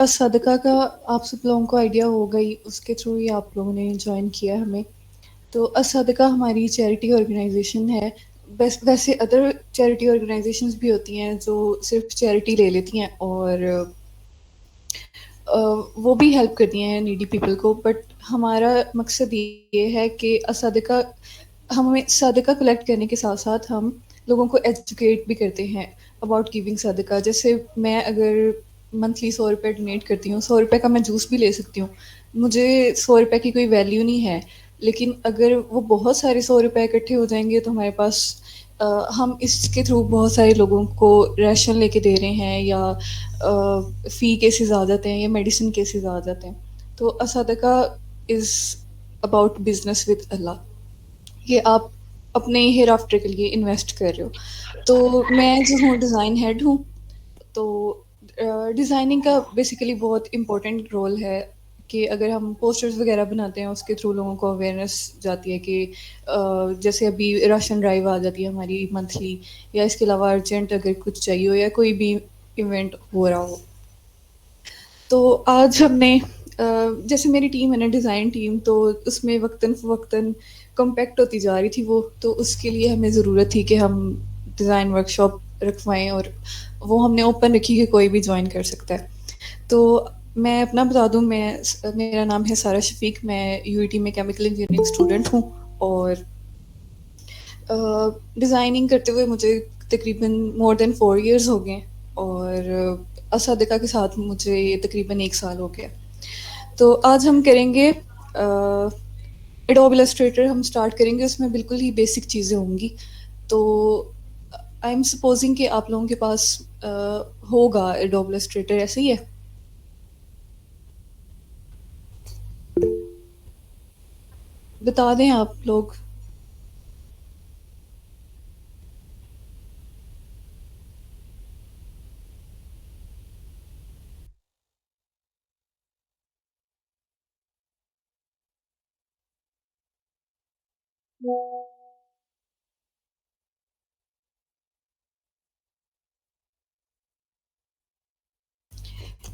सदका का आप सब लोगों को आइडिया होगा ही, उसके थ्रू ही आप लोगों ने जॉइन किया है हमें। तो सदका हमारी चैरिटी ऑर्गेनाइजेशन है। वैसे अदर चैरिटी ऑर्गेनाइजेशंस भी होती हैं जो सिर्फ चैरिटी ले लेती हैं और अ, वो भी हेल्प करती हैं नीडी पीपल को, बट हमारा मकसद ये है कि सदका हमें सदका कलेक्ट करने के साथ साथ हम लोगों को एजुकेट भी करते हैं अबाउट गिविंग सदका। जैसे मैं अगर मंथली 100 रुपये डोनेट करती हूँ, 100 रुपये का मैं जूस भी ले सकती हूँ, मुझे 100 रुपये की कोई वैल्यू नहीं है। लेकिन अगर वो बहुत सारे 100 रुपये इकट्ठे हो जाएंगे तो हमारे पास हम इसके थ्रू बहुत सारे लोगों को राशन लेके दे रहे हैं, या फ़ी केसेस आ जाते हैं, या मेडिसिन केसेस आ जाते हैं। तो सदका इज़ अबाउट बिजनेस विद अल्लाह। ये आप अपने हेयर आफ्टर के लिए इन्वेस्ट कर रहे हो। तो मैं जो हूँ डिज़ाइन हेड हूँ। तो डिज़ाइनिंग का बेसिकली बहुत इम्पोर्टेंट रोल है कि अगर हम पोस्टर्स वगैरह बनाते हैं उसके थ्रू लोगों को अवेयरनेस जाती है कि जैसे अभी राशन ड्राइव आ जाती है हमारी मंथली, या इसके अलावा अर्जेंट अगर कुछ चाहिए हो या कोई भी इवेंट हो रहा हो। तो आज हमने जैसे मेरी टीम है ना डिज़ाइन टीम, तो उसमें वक्तन फ़वक्तन कॉम्पैक्ट होती जा रही थी वो, तो उसके लिए हमें ज़रूरत थी कि हम डिज़ाइन वर्कशॉप रखवाएं, और वो हमने ओपन रखी कि कोई भी ज्वाइन कर सकता है। तो मैं अपना बता दूं, मेरा नाम है सारा शफीक, मैं यूईटी में केमिकल इंजीनियरिंग स्टूडेंट हूँ। और डिज़ाइनिंग करते हुए मुझे तकरीबन मोर देन 4 इयर्स हो गए, और असादिका के साथ मुझे तकरीबन 1 साल हो गया। तो आज हम करेंगे एडोब इलस्ट्रेटर, हम स्टार्ट करेंगे, उसमें बिल्कुल ही बेसिक चीज़ें होंगी। तो आई एम सपोजिंग कि आप लोगों के पास होगा एडोब इलस्ट्रेटर, ऐसे ही है? बता दें आप लोग।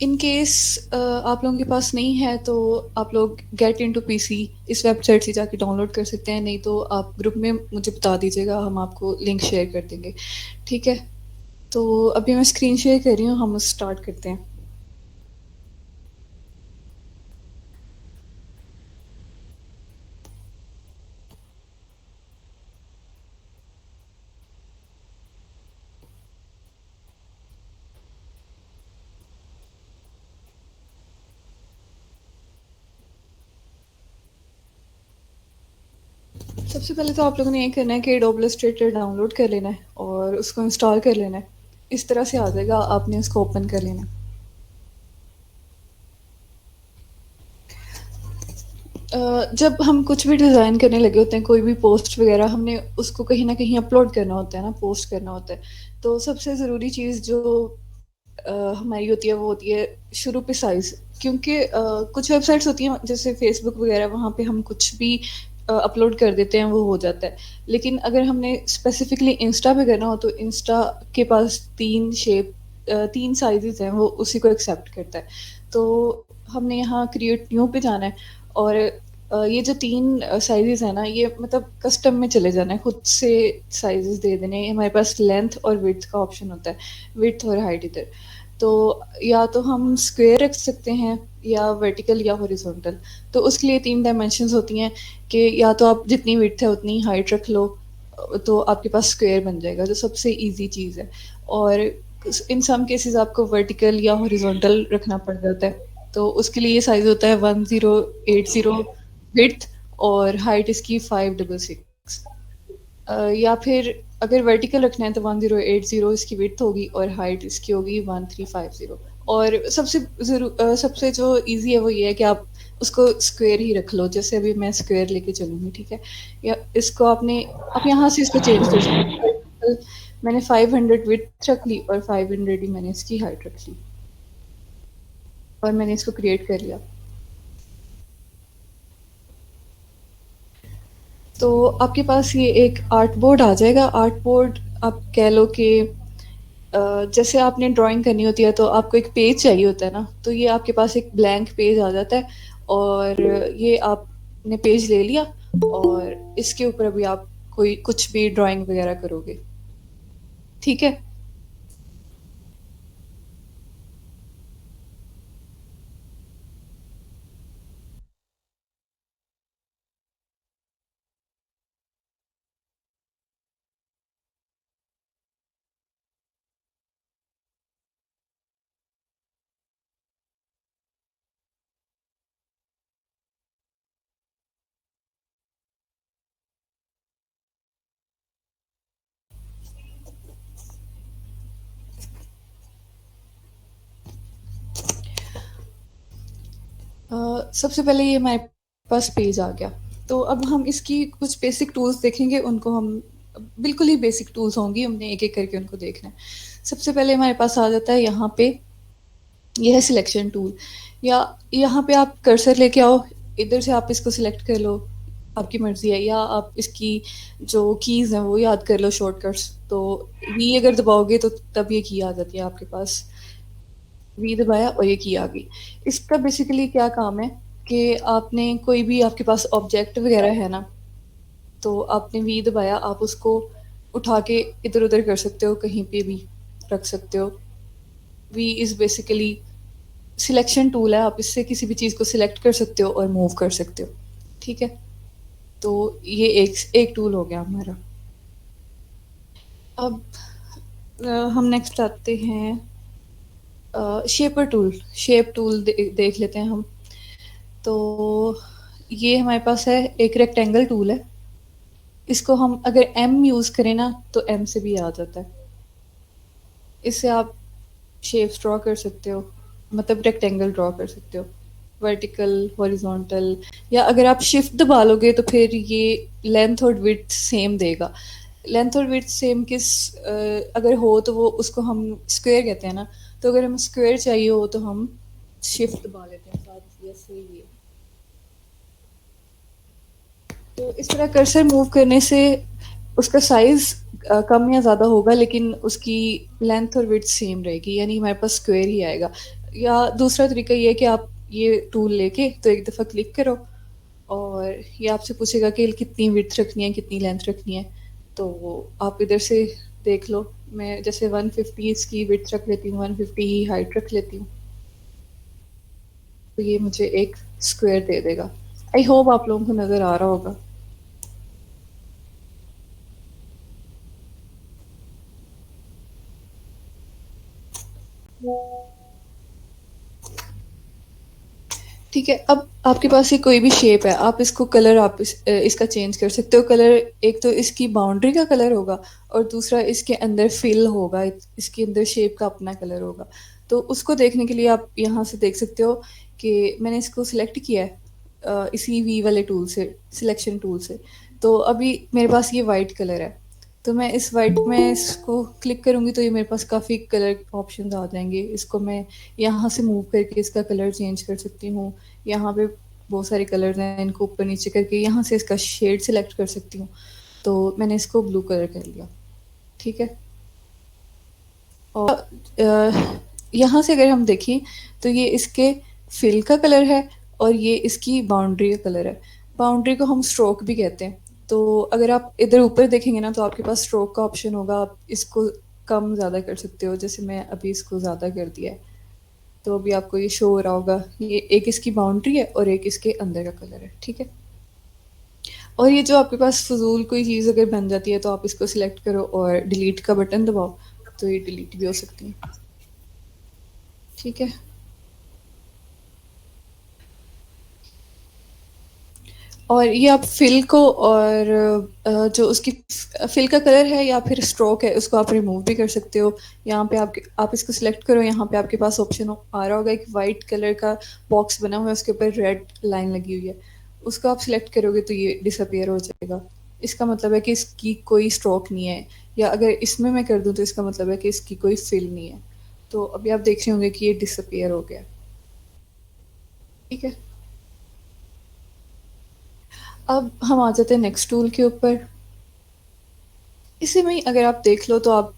इन केस आप लोगों के पास नहीं है तो आप लोग गेट इनटू पीसी इस वेबसाइट से जाके डाउनलोड कर सकते हैं, नहीं तो आप ग्रुप में मुझे बता दीजिएगा, हम आपको लिंक शेयर कर देंगे। ठीक है? तो अभी मैं स्क्रीन शेयर कर रही हूँ, हम स्टार्ट करते हैं। सबसे पहले तो आप लोगों ने ये करना है कि एडोब इलस्ट्रेटर डाउनलोड कर लेना है और उसको इंस्टॉल कर लेना है। इस तरह से आ जाएगा, आपने उसको ओपन कर लेना है। जब हम कुछ भी डिज़ाइन करने लगे होते हैं, कोई भी पोस्ट वगैरह, हमने उसको कहीं ना कहीं अपलोड करना होता है ना, पोस्ट करना होता है। तो सबसे ज़रूरी चीज़ जो हमारी होती है वो होती है शुरू पे साइज़। क्योंकि कुछ वेबसाइट्स होती हैं जैसे फेसबुक वगैरह, वहाँ पे हम कुछ भी अपलोड कर देते हैं, वो हो जाता है। लेकिन अगर हमने स्पेसिफिकली इंस्टा पे करना हो तो इंस्टा के पास 3 साइजेस हैं, वो उसी को एक्सेप्ट करता है। तो हमने यहाँ क्रिएट न्यू पे जाना है, और ये जो 3 साइजेस है ना, ये मतलब कस्टम में चले जाना है, खुद से साइजेस दे देने हैं। हमारे पास लेंथ और विड्थ का ऑप्शन होता है, विड्थ और हाइट इधर। तो या तो हम स्क्वायर रख सकते हैं, या वर्टिकल या हॉरिजॉन्टल। तो उसके लिए 3 डायमेंशंस होती हैं कि या तो आप जितनी विड्थ है उतनी हाइट रख लो, तो आपके पास स्क्वायर बन जाएगा, जो सबसे इजी चीज़ है। और इन सम केसेस आपको वर्टिकल या हॉरिजॉन्टल रखना पड़ जाता है। तो उसके लिए ये साइज़ होता है 1080 विड्थ, और हाइट इसकी 566। या फिर अगर वर्टिकल रखना है तो 1080 इसकी विड्थ होगी, और हाइट इसकी होगी 1350। और सबसे जो इजी है वो ये है कि आप उसको स्क्वायर ही रख लो, जैसे अभी मैं स्क्वायर लेके चलूँगी। ठीक है? या इसको आप यहाँ से इसको चेंज कर सकते हो। मैंने 500 विड्थ रख ली और 500 ही मैंने इसकी हाइट रख ली, और मैंने इसको क्रिएट कर लिया। तो आपके पास ये एक आर्ट बोर्ड आ जाएगा। आर्ट बोर्ड आप कह लो कि जैसे आपने ड्राइंग करनी होती है तो आपको एक पेज चाहिए होता है ना, तो ये आपके पास एक ब्लैंक पेज आ जाता है और ये आपने पेज ले लिया और इसके ऊपर अभी आप कोई कुछ भी ड्राइंग वगैरह करोगे, ठीक है। सबसे पहले ये हमारे पास पेज आ गया, तो अब हम इसकी कुछ बेसिक टूल्स देखेंगे, उनको हम बिल्कुल ही बेसिक टूल्स होंगी, हमने एक एक करके उनको देखना है। सबसे पहले हमारे पास आ जाता है यहाँ पे, ये है सिलेक्शन टूल, या यहाँ पे आप कर्सर लेके आओ, इधर से आप इसको सिलेक्ट कर लो, आपकी मर्जी है, या आप इसकी जो कीज़ हैं वो याद कर लो शॉर्टकट्स। तो वी अगर दबाओगे तो तब ये की आ जाती है आपके पास, वी दबाया और ये की आ गई। इसका बेसिकली क्या काम है कि आपने कोई भी आपके पास ऑब्जेक्ट वगैरह है ना, तो आपने वी दबाया, आप उसको उठा के इधर उधर कर सकते हो, कहीं पे भी रख सकते हो। V is basically selection tool है, आप इससे किसी भी चीज़ को सिलेक्ट कर सकते हो और मूव कर सकते हो, ठीक है। तो ये एक एक टूल हो गया हमारा। अब हम नेक्स्ट आते हैं शेपर टूल, शेप टूल देख लेते हैं हम। तो ये हमारे पास है, एक रेक्टेंगल टूल है, इसको हम अगर एम यूज़ करें ना तो एम से भी आ जाता है। इससे आप शेप्स ड्रॉ कर सकते हो, मतलब रेक्टेंगल ड्रॉ कर सकते हो, वर्टिकल, हॉरिजॉन्टल, या अगर आप शिफ्ट दबा लोगे तो फिर ये लेंथ और विड्थ सेम देगा। लेंथ और विड्थ सेम अगर हो तो वो उसको हम स्क्वायर कहते हैं ना, तो अगर हमें स्क्वायर चाहिए हो तो हम शिफ्ट दबा लेते हैं साथ, जैसे ये। तो इस तरह कर्सर मूव करने से उसका साइज कम या ज़्यादा होगा, लेकिन उसकी लेंथ और विड्थ सेम रहेगी, यानी हमारे पास स्क्वायर ही आएगा। या दूसरा तरीका ये है कि आप ये टूल लेके तो एक दफ़ा क्लिक करो और ये आपसे पूछेगा कि कितनी विड्थ रखनी है, कितनी लेंथ रखनी है। तो आप इधर से देख लो, मैं जैसे 150 इसकी विड्थ रख लेती हूँ, 150 ही हाइट रख लेती हूँ, तो ये मुझे एक स्क्वायर दे देगा। आई होप आप लोगों को नज़र आ रहा होगा। ठीक है, अब आपके पास ये कोई भी शेप है, आप इसको कलर आप इसका चेंज कर सकते हो। कलर एक तो इसकी बाउंड्री का कलर होगा और दूसरा इसके अंदर फिल होगा, इसके अंदर शेप का अपना कलर होगा। तो उसको देखने के लिए आप यहाँ से देख सकते हो कि मैंने इसको सिलेक्ट किया है इसी वी वाले टूल से, सिलेक्शन टूल से। तो अभी मेरे पास ये वाइट कलर है, तो मैं इस वाइट में इसको क्लिक करूँगी तो ये मेरे पास काफ़ी कलर ऑप्शंस आ जाएंगे। इसको मैं यहाँ से मूव करके इसका कलर चेंज कर सकती हूँ। यहाँ पे बहुत सारे कलर्स हैं, इनको ऊपर नीचे करके यहाँ से इसका शेड सिलेक्ट कर सकती हूँ। तो मैंने इसको ब्लू कलर कर लिया, ठीक है। और यहाँ से अगर हम देखें तो ये इसके फिल का कलर है और ये इसकी बाउंड्री का कलर है। बाउंड्री को हम स्ट्रोक भी कहते हैं। तो अगर आप इधर ऊपर देखेंगे ना तो आपके पास स्ट्रोक का ऑप्शन होगा, आप इसको कम ज़्यादा कर सकते हो, जैसे मैं अभी इसको ज़्यादा कर दिया है। तो अभी आपको ये शो हो रहा होगा, ये एक इसकी बाउंड्री है और एक इसके अंदर का कलर है, ठीक है। और ये जो आपके पास फजूल कोई चीज़ अगर बन जाती है तो आप इसको सिलेक्ट करो और डिलीट का बटन दबाओ, तो ये डिलीट भी हो सकती है, ठीक है। और ये आप फिल को और जो उसकी फिल का कलर है या फिर स्ट्रोक है उसको आप रिमूव भी कर सकते हो। यहाँ पे आप इसको सिलेक्ट करो, यहाँ पे आपके पास ऑप्शन आ रहा होगा, एक वाइट कलर का बॉक्स बना हुआ है, उसके ऊपर रेड लाइन लगी हुई है, उसको आप सिलेक्ट करोगे तो ये डिसअपियर हो जाएगा। इसका मतलब है कि इसकी कोई स्ट्रोक नहीं है, या अगर इसमें मैं कर दूँ तो इसका मतलब है कि इसकी कोई फिल नहीं है। तो अभी आप देख रहे होंगे कि ये डिसअपियर हो गया, ठीक है। अब हम आ जाते हैं नेक्स्ट टूल के ऊपर। इसी में ही अगर आप देख लो तो आप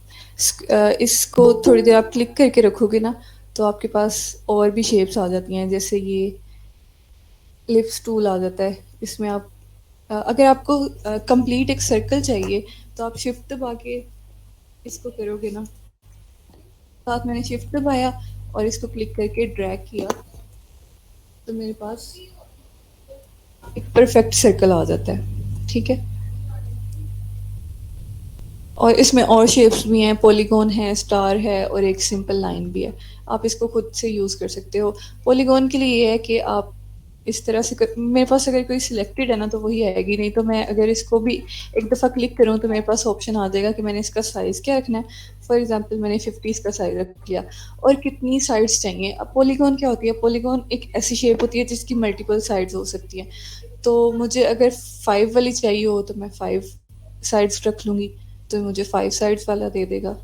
इसको थोड़ी देर आप क्लिक करके रखोगे ना, तो आपके पास और भी शेप्स आ जाती हैं, जैसे ये लिप्स टूल आ जाता है। इसमें आप अगर आपको कंप्लीट एक सर्कल चाहिए तो आप शिफ्ट दबा के इसको करोगे ना। साथ मैंने शिफ्ट दबाया और इसको क्लिक करके ड्रैग किया, तो मेरे पास एक परफेक्ट सर्कल आ जाता है। ठीक है। और इसमें और शेप्स भी हैं, पॉलीगॉन है, स्टार है और एक सिंपल लाइन भी है। आप इसको खुद से यूज़ कर सकते हो। पॉलीगॉन के लिए ये है कि आप इस तरह से मेरे पास अगर कोई सिलेक्टेड है ना तो वही आएगी, नहीं तो मैं अगर इसको भी एक दफ़ा क्लिक करूँ तो मेरे पास ऑप्शन आ जाएगा कि मैंने इसका साइज़ क्या रखना है। फॉर एग्जांपल मैंने 50 इसका साइज़ रख लिया और कितनी साइड्स चाहिए। अब पॉलीगॉन क्या होती है, पॉलीगॉन एक ऐसी शेप होती है जिसकी मल्टीपल साइड्स हो सकती हैं। तो मुझे अगर 5 वाली चाहिए हो तो मैं 5 साइड्स रख लूँगी, तो मुझे 5 साइड्स वाला दे देगा।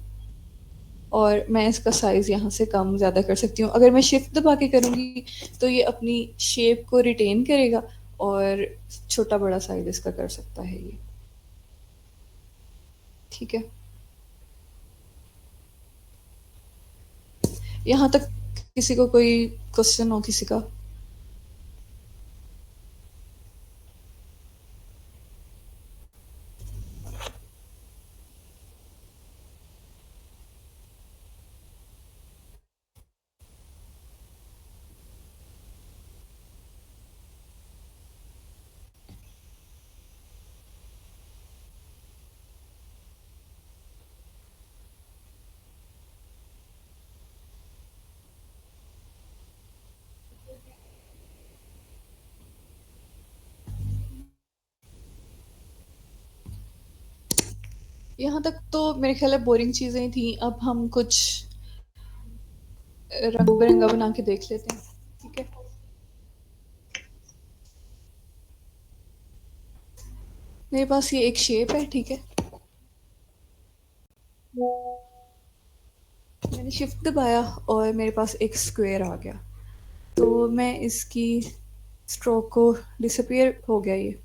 और मैं इसका साइज़ यहाँ से कम ज़्यादा कर सकती हूँ। अगर मैं शिफ्ट दबा के करूँगी तो ये अपनी शेप को रिटेन करेगा और छोटा बड़ा साइज़ इसका कर सकता है ये। ठीक है। यहाँ तक किसी को कोई क्वेश्चन हो किसी का? यहाँ तक तो मेरे ख्याल है बोरिंग चीज़ें ही थी। अब हम कुछ रंग बिरंगा बना के देख लेते हैं। ठीक है। मेरे पास ये एक शेप है। ठीक है। मैंने शिफ्ट दबाया और मेरे पास एक स्क्वायर आ गया। तो मैं इसकी स्ट्रोक को डिसअपीयर हो गया ये।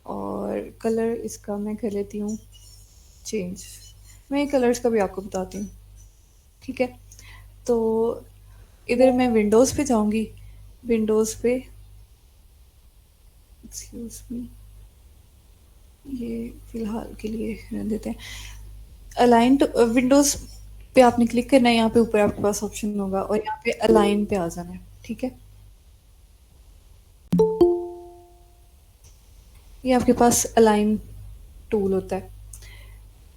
और कलर इसका मैं कर लेती हूँ चेंज। मैं कलर्स का भी आपको बताती हूँ। ठीक है। तो इधर मैं विंडोज़ पे जाऊँगी। विंडोज़ पे एक्सक्यूज मी, ये फ़िलहाल के लिए रहने देते हैं। अलाइन टू विंडोज़ पे आपने क्लिक करना है। यहाँ पे ऊपर आपके पास ऑप्शन होगा और यहाँ पे अलाइन पे आ जाना है। ठीक है। ये आपके पास अलाइन टूल होता है।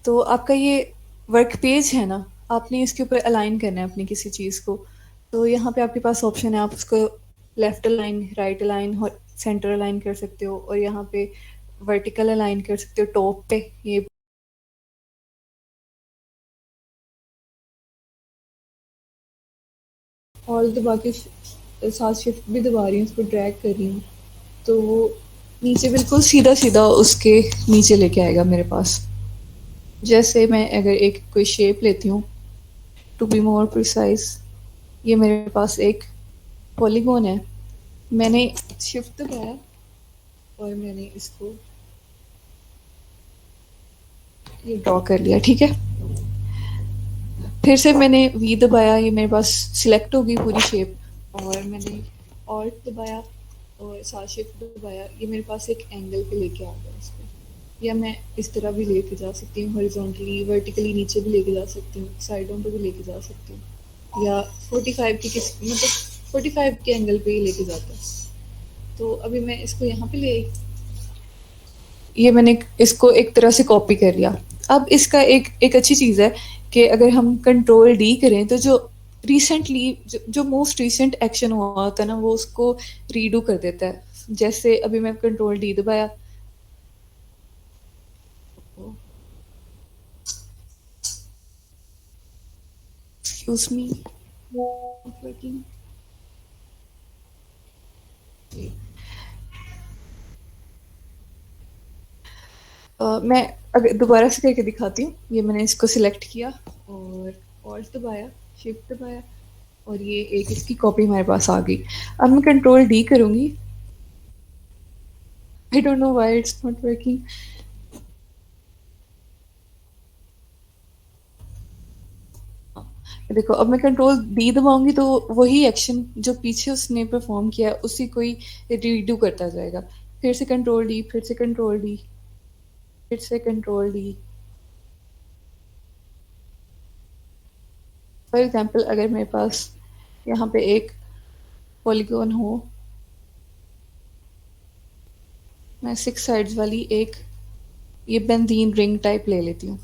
तो आपका ये वर्क पेज है ना, आपने इसके ऊपर अलाइन करना है अपनी किसी चीज़ को। तो यहाँ पे आपके पास ऑप्शन है, आप उसको लेफ्ट अलाइन, राइट अलाइन और सेंटर अलाइन कर सकते हो। और यहाँ पे वर्टिकल अलाइन कर सकते हो टॉप पे। ये और दबा के साथ शिफ्ट भी दबा रही हूँ, उसको ड्रैग कर रही हूँ, तो वो नीचे बिल्कुल सीधा सीधा उसके नीचे लेके आएगा मेरे पास। जैसे मैं अगर एक कोई शेप लेती हूँ, टू बी मोर प्रिसाइज, ये मेरे पास एक पॉलीगॉन है। मैंने शिफ्ट दबाया और मैंने इसको ये ड्रॉ कर लिया। ठीक है। फिर से मैंने वी दबाया, ये मेरे पास सिलेक्ट होगी पूरी शेप। और मैंने ऑल्ट दबाया और साथ शिफ्ट दबाया, ये मेरे पास एक एंगल पे लेके आ गया इसको। या मैं इस तरह भी लेके जा सकती हूँ, हॉरिजॉन्टली वर्टिकली नीचे भी लेके जा सकती हूँ, साइडों पे भी लेके जा सकती हूँ। या 45 की किस मतलब 45 के एंगल पे ही लेके जाता है। तो अभी मैं इसको यहाँ पे ले आई। ये मैंने इसको एक तरह से कॉपी कर लिया। अब इसका एक एक अच्छी चीज़ है कि अगर हम कंट्रोल डी करें तो जो रिसेंटली जो मोस्ट रिसेंट एक्शन हुआ होता है ना, वो उसको रीडू कर देता है। जैसे अभी मैं कंट्रोल डी दबाया, एक्सक्यूज मी, वर्किंग। मैं अगर दोबारा से करके दिखाती हूँ। ये मैंने इसको सिलेक्ट किया और ऑल्ट दबाया, शिफ्ट दबाया और ये एक इसकी कॉपी हमारे पास आ गई। अब मैं कंट्रोल डी करूँगी। I don't know why it's not working. देखो अब मैं कंट्रोल डी दबाऊंगी तो वही एक्शन जो पीछे उसने परफॉर्म किया उसी को ही रीडू करता जाएगा। फिर से कंट्रोल डी, फिर से कंट्रोल डी, फिर से कंट्रोल डी। फॉर एग्जांपल अगर मेरे पास यहाँ पे एक पॉलीगॉन हो, मैं 6 साइड्स वाली एक ये बेंजीन रिंग टाइप ले लेती हूँ।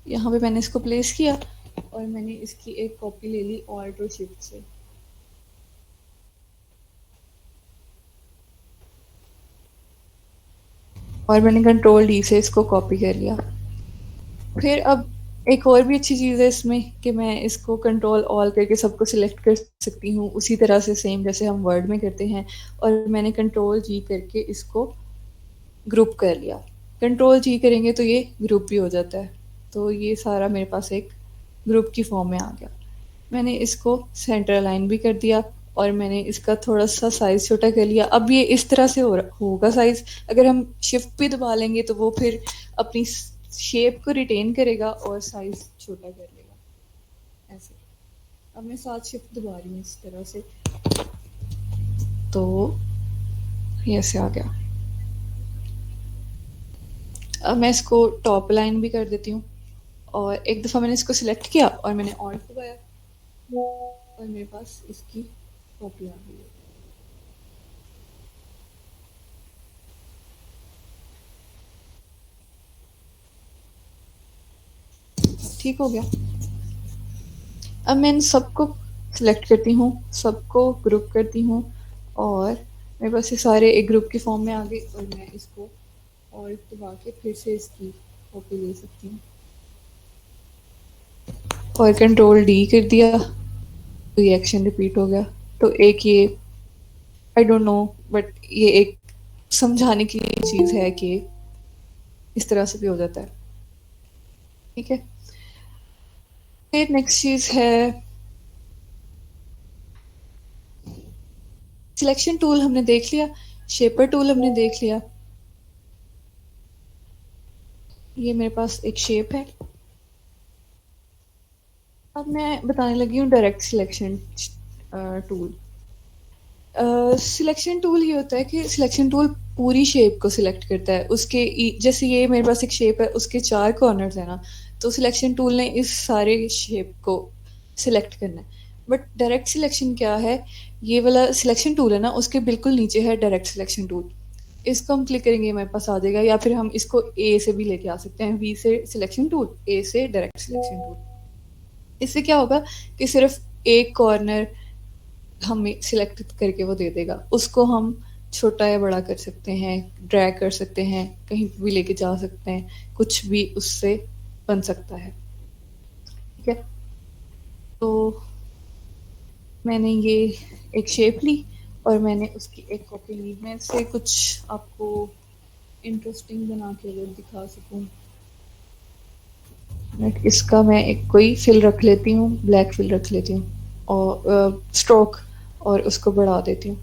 यहाँ पे मैंने इसको प्लेस किया और मैंने इसकी एक कॉपी ले ली ऑल्ट और शिफ्ट से। और मैंने कंट्रोल डी से इसको कॉपी कर लिया। फिर अब एक और भी अच्छी चीज़ है इसमें कि मैं इसको कंट्रोल ऑल करके सबको सिलेक्ट कर सकती हूँ उसी तरह से सेम जैसे हम वर्ड में करते हैं। और मैंने कंट्रोल जी करके इसको ग्रुप कर लिया। कंट्रोल जी करेंगे तो ये ग्रुप भी हो जाता है। तो ये सारा मेरे पास एक ग्रुप की फॉर्म में आ गया। मैंने इसको सेंटर अलाइन भी कर दिया और मैंने इसका थोड़ा सा साइज़ छोटा कर लिया। अब ये इस तरह से होगा साइज़। अगर हम शिफ्ट भी दबा लेंगे तो वो फिर अपनी शेप को रिटेन करेगा और साइज़ छोटा कर लेगा ऐसे। अब मैं 7 शिफ्ट दबा रही हूँ इस तरह से, तो ये ऐसे आ गया। अब मैं इसको टॉप लाइन भी कर देती हूँ और एक दफ़ा मैंने इसको सिलेक्ट किया और मैंने ऑल्ट दबाया और मेरे पास इसकी कॉपी आ गई है। ठीक हो गया। अब मैं इन सबको सिलेक्ट करती हूँ, सबको ग्रुप करती हूँ और मेरे पास ये सारे एक ग्रुप की फॉर्म में आ गए और मैं इसको ऑल्ट दबा के फिर से इसकी कॉपी ले सकती हूँ और कंट्रोल डी कर दिया तो ये एक्शन रिपीट हो गया। तो एक ये आई डोंट नो बट ये एक समझाने की चीज़ है कि इस तरह से भी हो जाता है। ठीक है। फिर नेक्स्ट चीज़ है सिलेक्शन टूल हमने देख लिया, शेपर टूल हमने देख लिया। ये मेरे पास एक शेप है। अब मैं बताने लगी हूँ direct selection tool. Selection tool ये होता है कि सिलेक्शन टूल पूरी शेप को सिलेक्ट करता है। उसके जैसे ये मेरे पास एक शेप है उसके 4 कॉर्नर्स है ना, तो सिलेक्शन टूल ने इस सारे शेप को सिलेक्ट करना है। बट डायरेक्ट सिलेक्शन क्या है, ये वाला सिलेक्शन टूल है ना उसके बिल्कुल नीचे है डायरेक्ट सिलेक्शन टूल। इसको हम क्लिक करेंगे हमारे पास आ जाएगा, या फिर हम इसको ए से भी लेके आ सकते हैं, वी से सिलेक्शन टूल, ए से डायरेक्ट सिलेक्शन टूल। इससे क्या होगा कि सिर्फ एक कॉर्नर हमें सिलेक्ट करके वो दे देगा, उसको हम छोटा या बड़ा कर सकते हैं, ड्रैग कर सकते हैं, कहीं भी लेके जा सकते हैं, कुछ भी उससे बन सकता है। ठीक है। तो मैंने ये एक शेप ली और मैंने उसकी एक कॉपी ली। मैं इससे कुछ आपको इंटरेस्टिंग बना के अगर दिखा सकूं, इसका मैं एक कोई फिल रख लेती हूँ, ब्लैक फिल रख लेती हूँ और स्ट्रोक और उसको बढ़ा देती हूँ।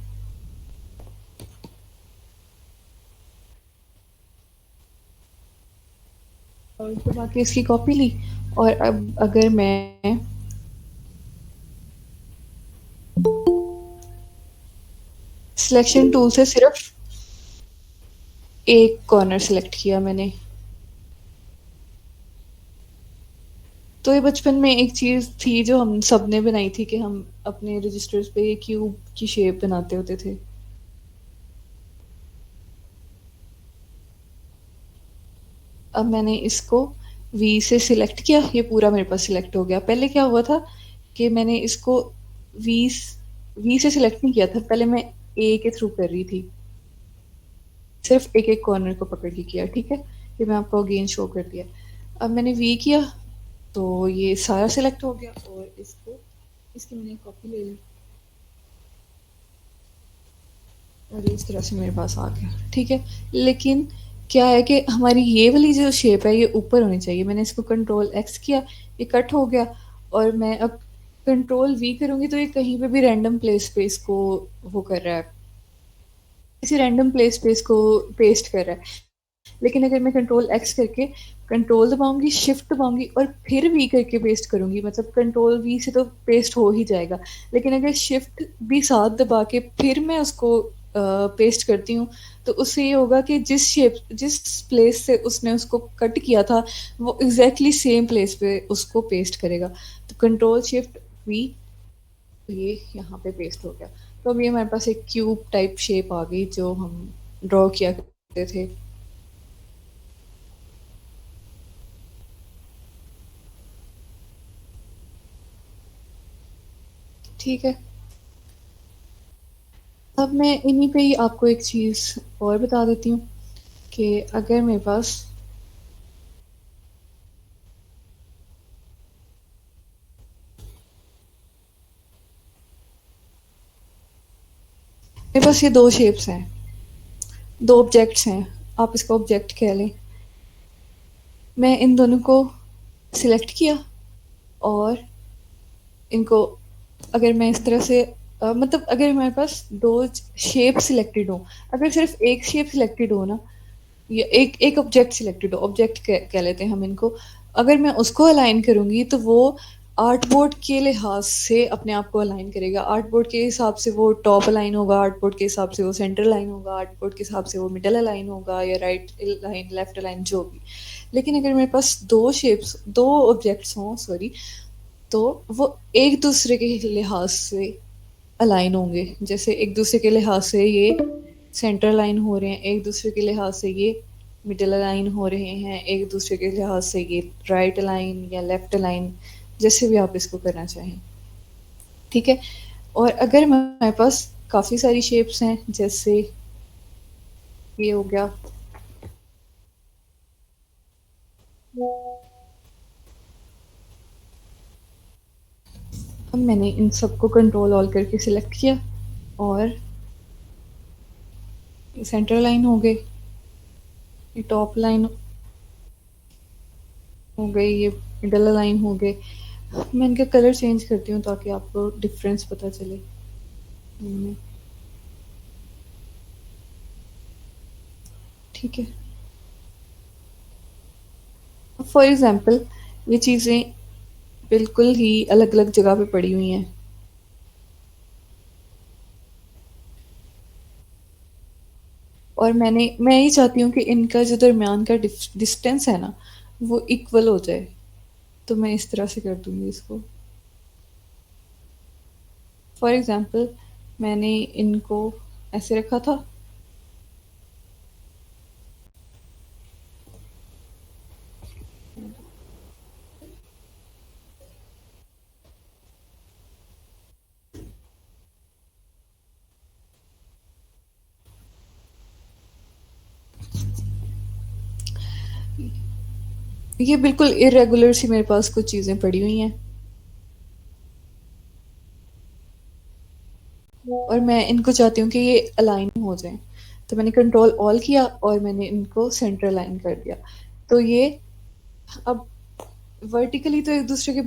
और उसके बाद फिर इसकी कॉपी ली और अब अगर मैं सिलेक्शन टूल से सिर्फ एक कॉर्नर सिलेक्ट किया मैंने, तो ये बचपन में एक चीज़ थी जो हम सब ने बनाई थी कि हम अपने रजिस्टर्स पे क्यूब की शेप बनाते होते थे। अब मैंने इसको वी से सिलेक्ट किया, ये पूरा मेरे पास सिलेक्ट हो गया। पहले क्या हुआ था कि मैंने इसको वी वी से सिलेक्ट नहीं किया था, पहले मैं ए के थ्रू कर रही थी, सिर्फ एक एक कॉर्नर को पकड़ के किया। ठीक है, ये मैं आपको अगेन शो कर दिया। अब मैंने वी किया तो ये सारा सिलेक्ट हो गया और इसको इसकी मैंने कॉपी ले ली और इस तरह से मेरे पास आ गया। ठीक है, लेकिन क्या है कि हमारी ये वाली जो शेप है ये ऊपर होनी चाहिए। मैंने इसको कंट्रोल एक्स किया, ये कट हो गया और मैं अब कंट्रोल वी करूँगी तो ये कहीं पे भी रैंडम प्लेस पे इसको वो कर रहा है, किसी रैंडम प्लेस पे इसको पेस्ट कर रहा है। लेकिन अगर मैं कंट्रोल एक्स करके कंट्रोल दबाऊंगी, शिफ्ट दबाऊंगी और फिर वी करके पेस्ट करूंगी, मतलब कंट्रोल वी से तो पेस्ट हो ही जाएगा। लेकिन अगर शिफ्ट भी साथ दबा के फिर मैं उसको पेस्ट करती हूँ, तो उससे ये होगा कि जिस प्लेस से उसने उसको कट किया था, वो एग्जैक्टली सेम प्लेस पे उसको पेस्ट करेगा। तो कंट्रोल शिफ्ट वी, ये यहाँ पे पेस्ट हो गया। तो अब ये हमारे पास एक क्यूब टाइप शेप आ गई जो हम ड्रॉ किया करते थे। ठीक है। अब मैं इन्हीं पे ही आपको एक चीज़ और बता देती हूँ कि अगर मेरे पास ये दो शेप्स हैं, दो ऑब्जेक्ट्स हैं, आप इसको ऑब्जेक्ट कह लें। मैं इन दोनों को सिलेक्ट किया और इनको, अगर मैं इस तरह से मतलब अगर हमारे पास दो शेप सिलेक्टेड हो, अगर सिर्फ एक शेप सिलेक्टेड हो ना, या एक एक ऑब्जेक्ट सिलेक्टेड हो, ऑब्जेक्ट कह लेते हैं हम इनको, अगर मैं उसको अलाइन करूंगी तो वो आर्ट बोर्ड के लिहाज से अपने आप को अलाइन करेगा। आर्ट बोर्ड के हिसाब से वो टॉप अलाइन होगा, आर्ट बोर्ड के हिसाब से वो सेंटर लाइन होगा, आर्ट बोर्ड के हिसाब से वो मिडल अलाइन होगा, या राइट लाइन लेफ्ट अलाइन, जो भी। लेकिन अगर मेरे पास दो ऑब्जेक्ट्स हों, सॉरी, तो वो एक दूसरे के लिहाज से अलाइन होंगे। जैसे एक दूसरे के लिहाज से ये सेंटर लाइन हो रहे हैं, एक दूसरे के लिहाज से ये मिडल लाइन हो रहे हैं, एक दूसरे के लिहाज से ये राइट लाइन या लेफ्ट लाइन, जैसे भी आप इसको करना चाहें। ठीक है। और अगर हमारे पास काफ़ी सारी शेप्स हैं, जैसे ये हो गया, अब मैंने इन सबको कंट्रोल ऑल करके सिलेक्ट किया और सेंटर लाइन हो गई, ये टॉप लाइन हो गई, ये मिडल लाइन हो गए। मैं इनका कलर चेंज करती हूँ ताकि आपको डिफरेंस पता चले इनमें। ठीक है। फॉर एग्जांपल ये चीज़ें बिल्कुल ही अलग अलग जगह पे पड़ी हुई हैं, और मैं ये चाहती हूँ कि इनका जो दरमियान का डिस्टेंस है ना, वो इक्वल हो जाए। तो मैं इस तरह से कर दूंगी इसको। फॉर एग्जांपल मैंने इनको ऐसे रखा था, ये बिल्कुल इरेगुलर सी मेरे पास कुछ चीज़ें पड़ी हुई हैं, और मैं इनको चाहती हूँ कि ये अलाइन हो जाएं। तो मैंने कंट्रोल ऑल किया और मैंने इनको सेंटर अलाइन कर दिया। तो ये अब वर्टिकली तो एक दूसरे के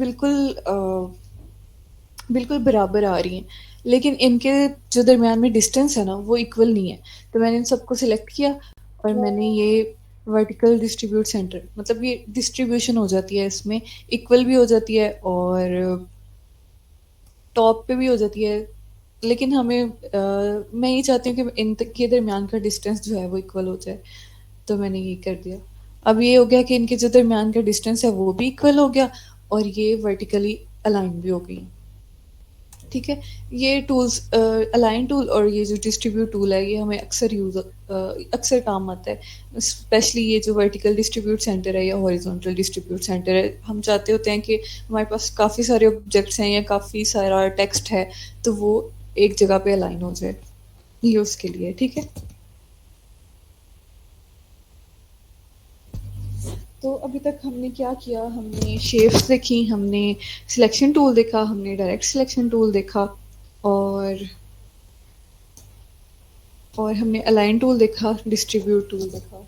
बिल्कुल बराबर आ रही हैं, लेकिन इनके जो दरमियान में डिस्टेंस है ना, वो इक्वल नहीं है। तो मैंने इन सबको सिलेक्ट किया और मैंने ये वर्टिकल डिस्ट्रीब्यूट सेंटर, मतलब ये डिस्ट्रीब्यूशन हो जाती है इसमें, इक्वल भी हो जाती है और टॉप पे भी हो जाती है। लेकिन मैं ये चाहती हूँ कि इन तक के दरमियान का डिस्टेंस जो है वो इक्वल हो जाए। तो मैंने ये कर दिया। अब ये हो गया कि इनके जो दरमियान का डिस्टेंस है वो भी इक्वल हो गया और ये वर्टिकली अलाइन भी हो गई। ठीक है। ये टूल्स, अलाइन टूल और ये जो डिस्ट्रीब्यूट टूल है, ये हमें अक्सर काम आता है। स्पेशली ये जो वर्टिकल डिस्ट्रीब्यूट सेंटर है या हॉरिजॉन्टल डिस्ट्रीब्यूट सेंटर है, हम चाहते होते हैं कि हमारे पास काफ़ी सारे ऑब्जेक्ट्स हैं या काफ़ी सारा टेक्स्ट है, तो वो एक जगह पे अलाइन हो जाए, ये उसके लिए। ठीक है। तो अभी तक हमने क्या किया, हमने शेप्स देखी, हमने सिलेक्शन टूल देखा, हमने डायरेक्ट सिलेक्शन टूल देखा, और हमने अलाइन टूल देखा, डिस्ट्रीब्यूट टूल देखा।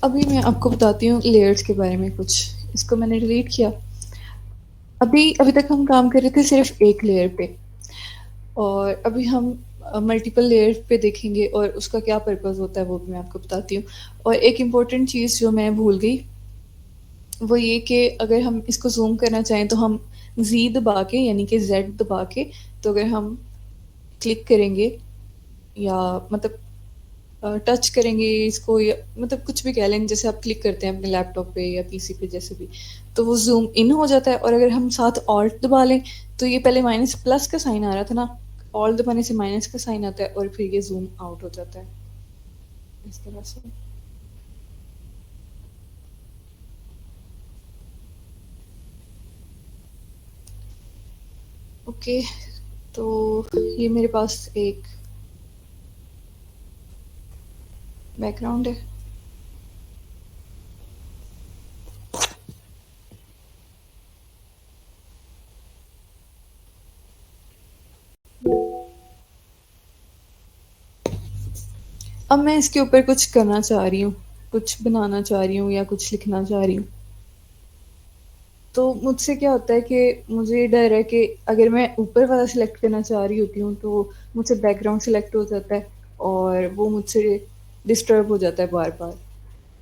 अभी मैं आपको बताती हूँ लेयर्स के बारे में कुछ। इसको मैंने डिलीट किया। अभी अभी तक हम काम कर रहे थे सिर्फ एक लेयर पे, और अभी हम मल्टीपल लेयर पे देखेंगे और उसका क्या पर्पस होता है वो भी मैं आपको बताती हूँ। और एक इम्पॉर्टेंट चीज़ जो मैं भूल गई वो ये कि अगर हम इसको ज़ूम करना चाहें तो हम जी दबा के यानी कि जेड दबा के, तो अगर हम क्लिक करेंगे या मतलब टच करेंगे इसको या मतलब कुछ भी कह लें, जैसे आप क्लिक करते हैं अपने लैपटॉप पे या पीसी पे जैसे भी, तो वो ज़ूम इन हो जाता है। और अगर हम साथ ऑल्ट दबा लें तो ये पहले माइनस प्लस का साइन आ रहा था ना, ऑल्ट दबाने से माइनस का साइन आता है और फिर ये ज़ूम आउट हो जाता है इस तरह से। ओके, तो ये मेरे पास एक बैकग्राउंड है। अब मैं इसके ऊपर कुछ करना चाह रही हूँ, कुछ बनाना चाह रही हूँ या कुछ लिखना चाह रही हूँ। तो मुझसे क्या होता है कि मुझे डर है कि अगर मैं ऊपर वाला सिलेक्ट करना चाह रही होती हूँ तो मुझसे बैकग्राउंड सिलेक्ट हो जाता है और वो मुझसे डिस्टर्ब हो जाता है बार बार।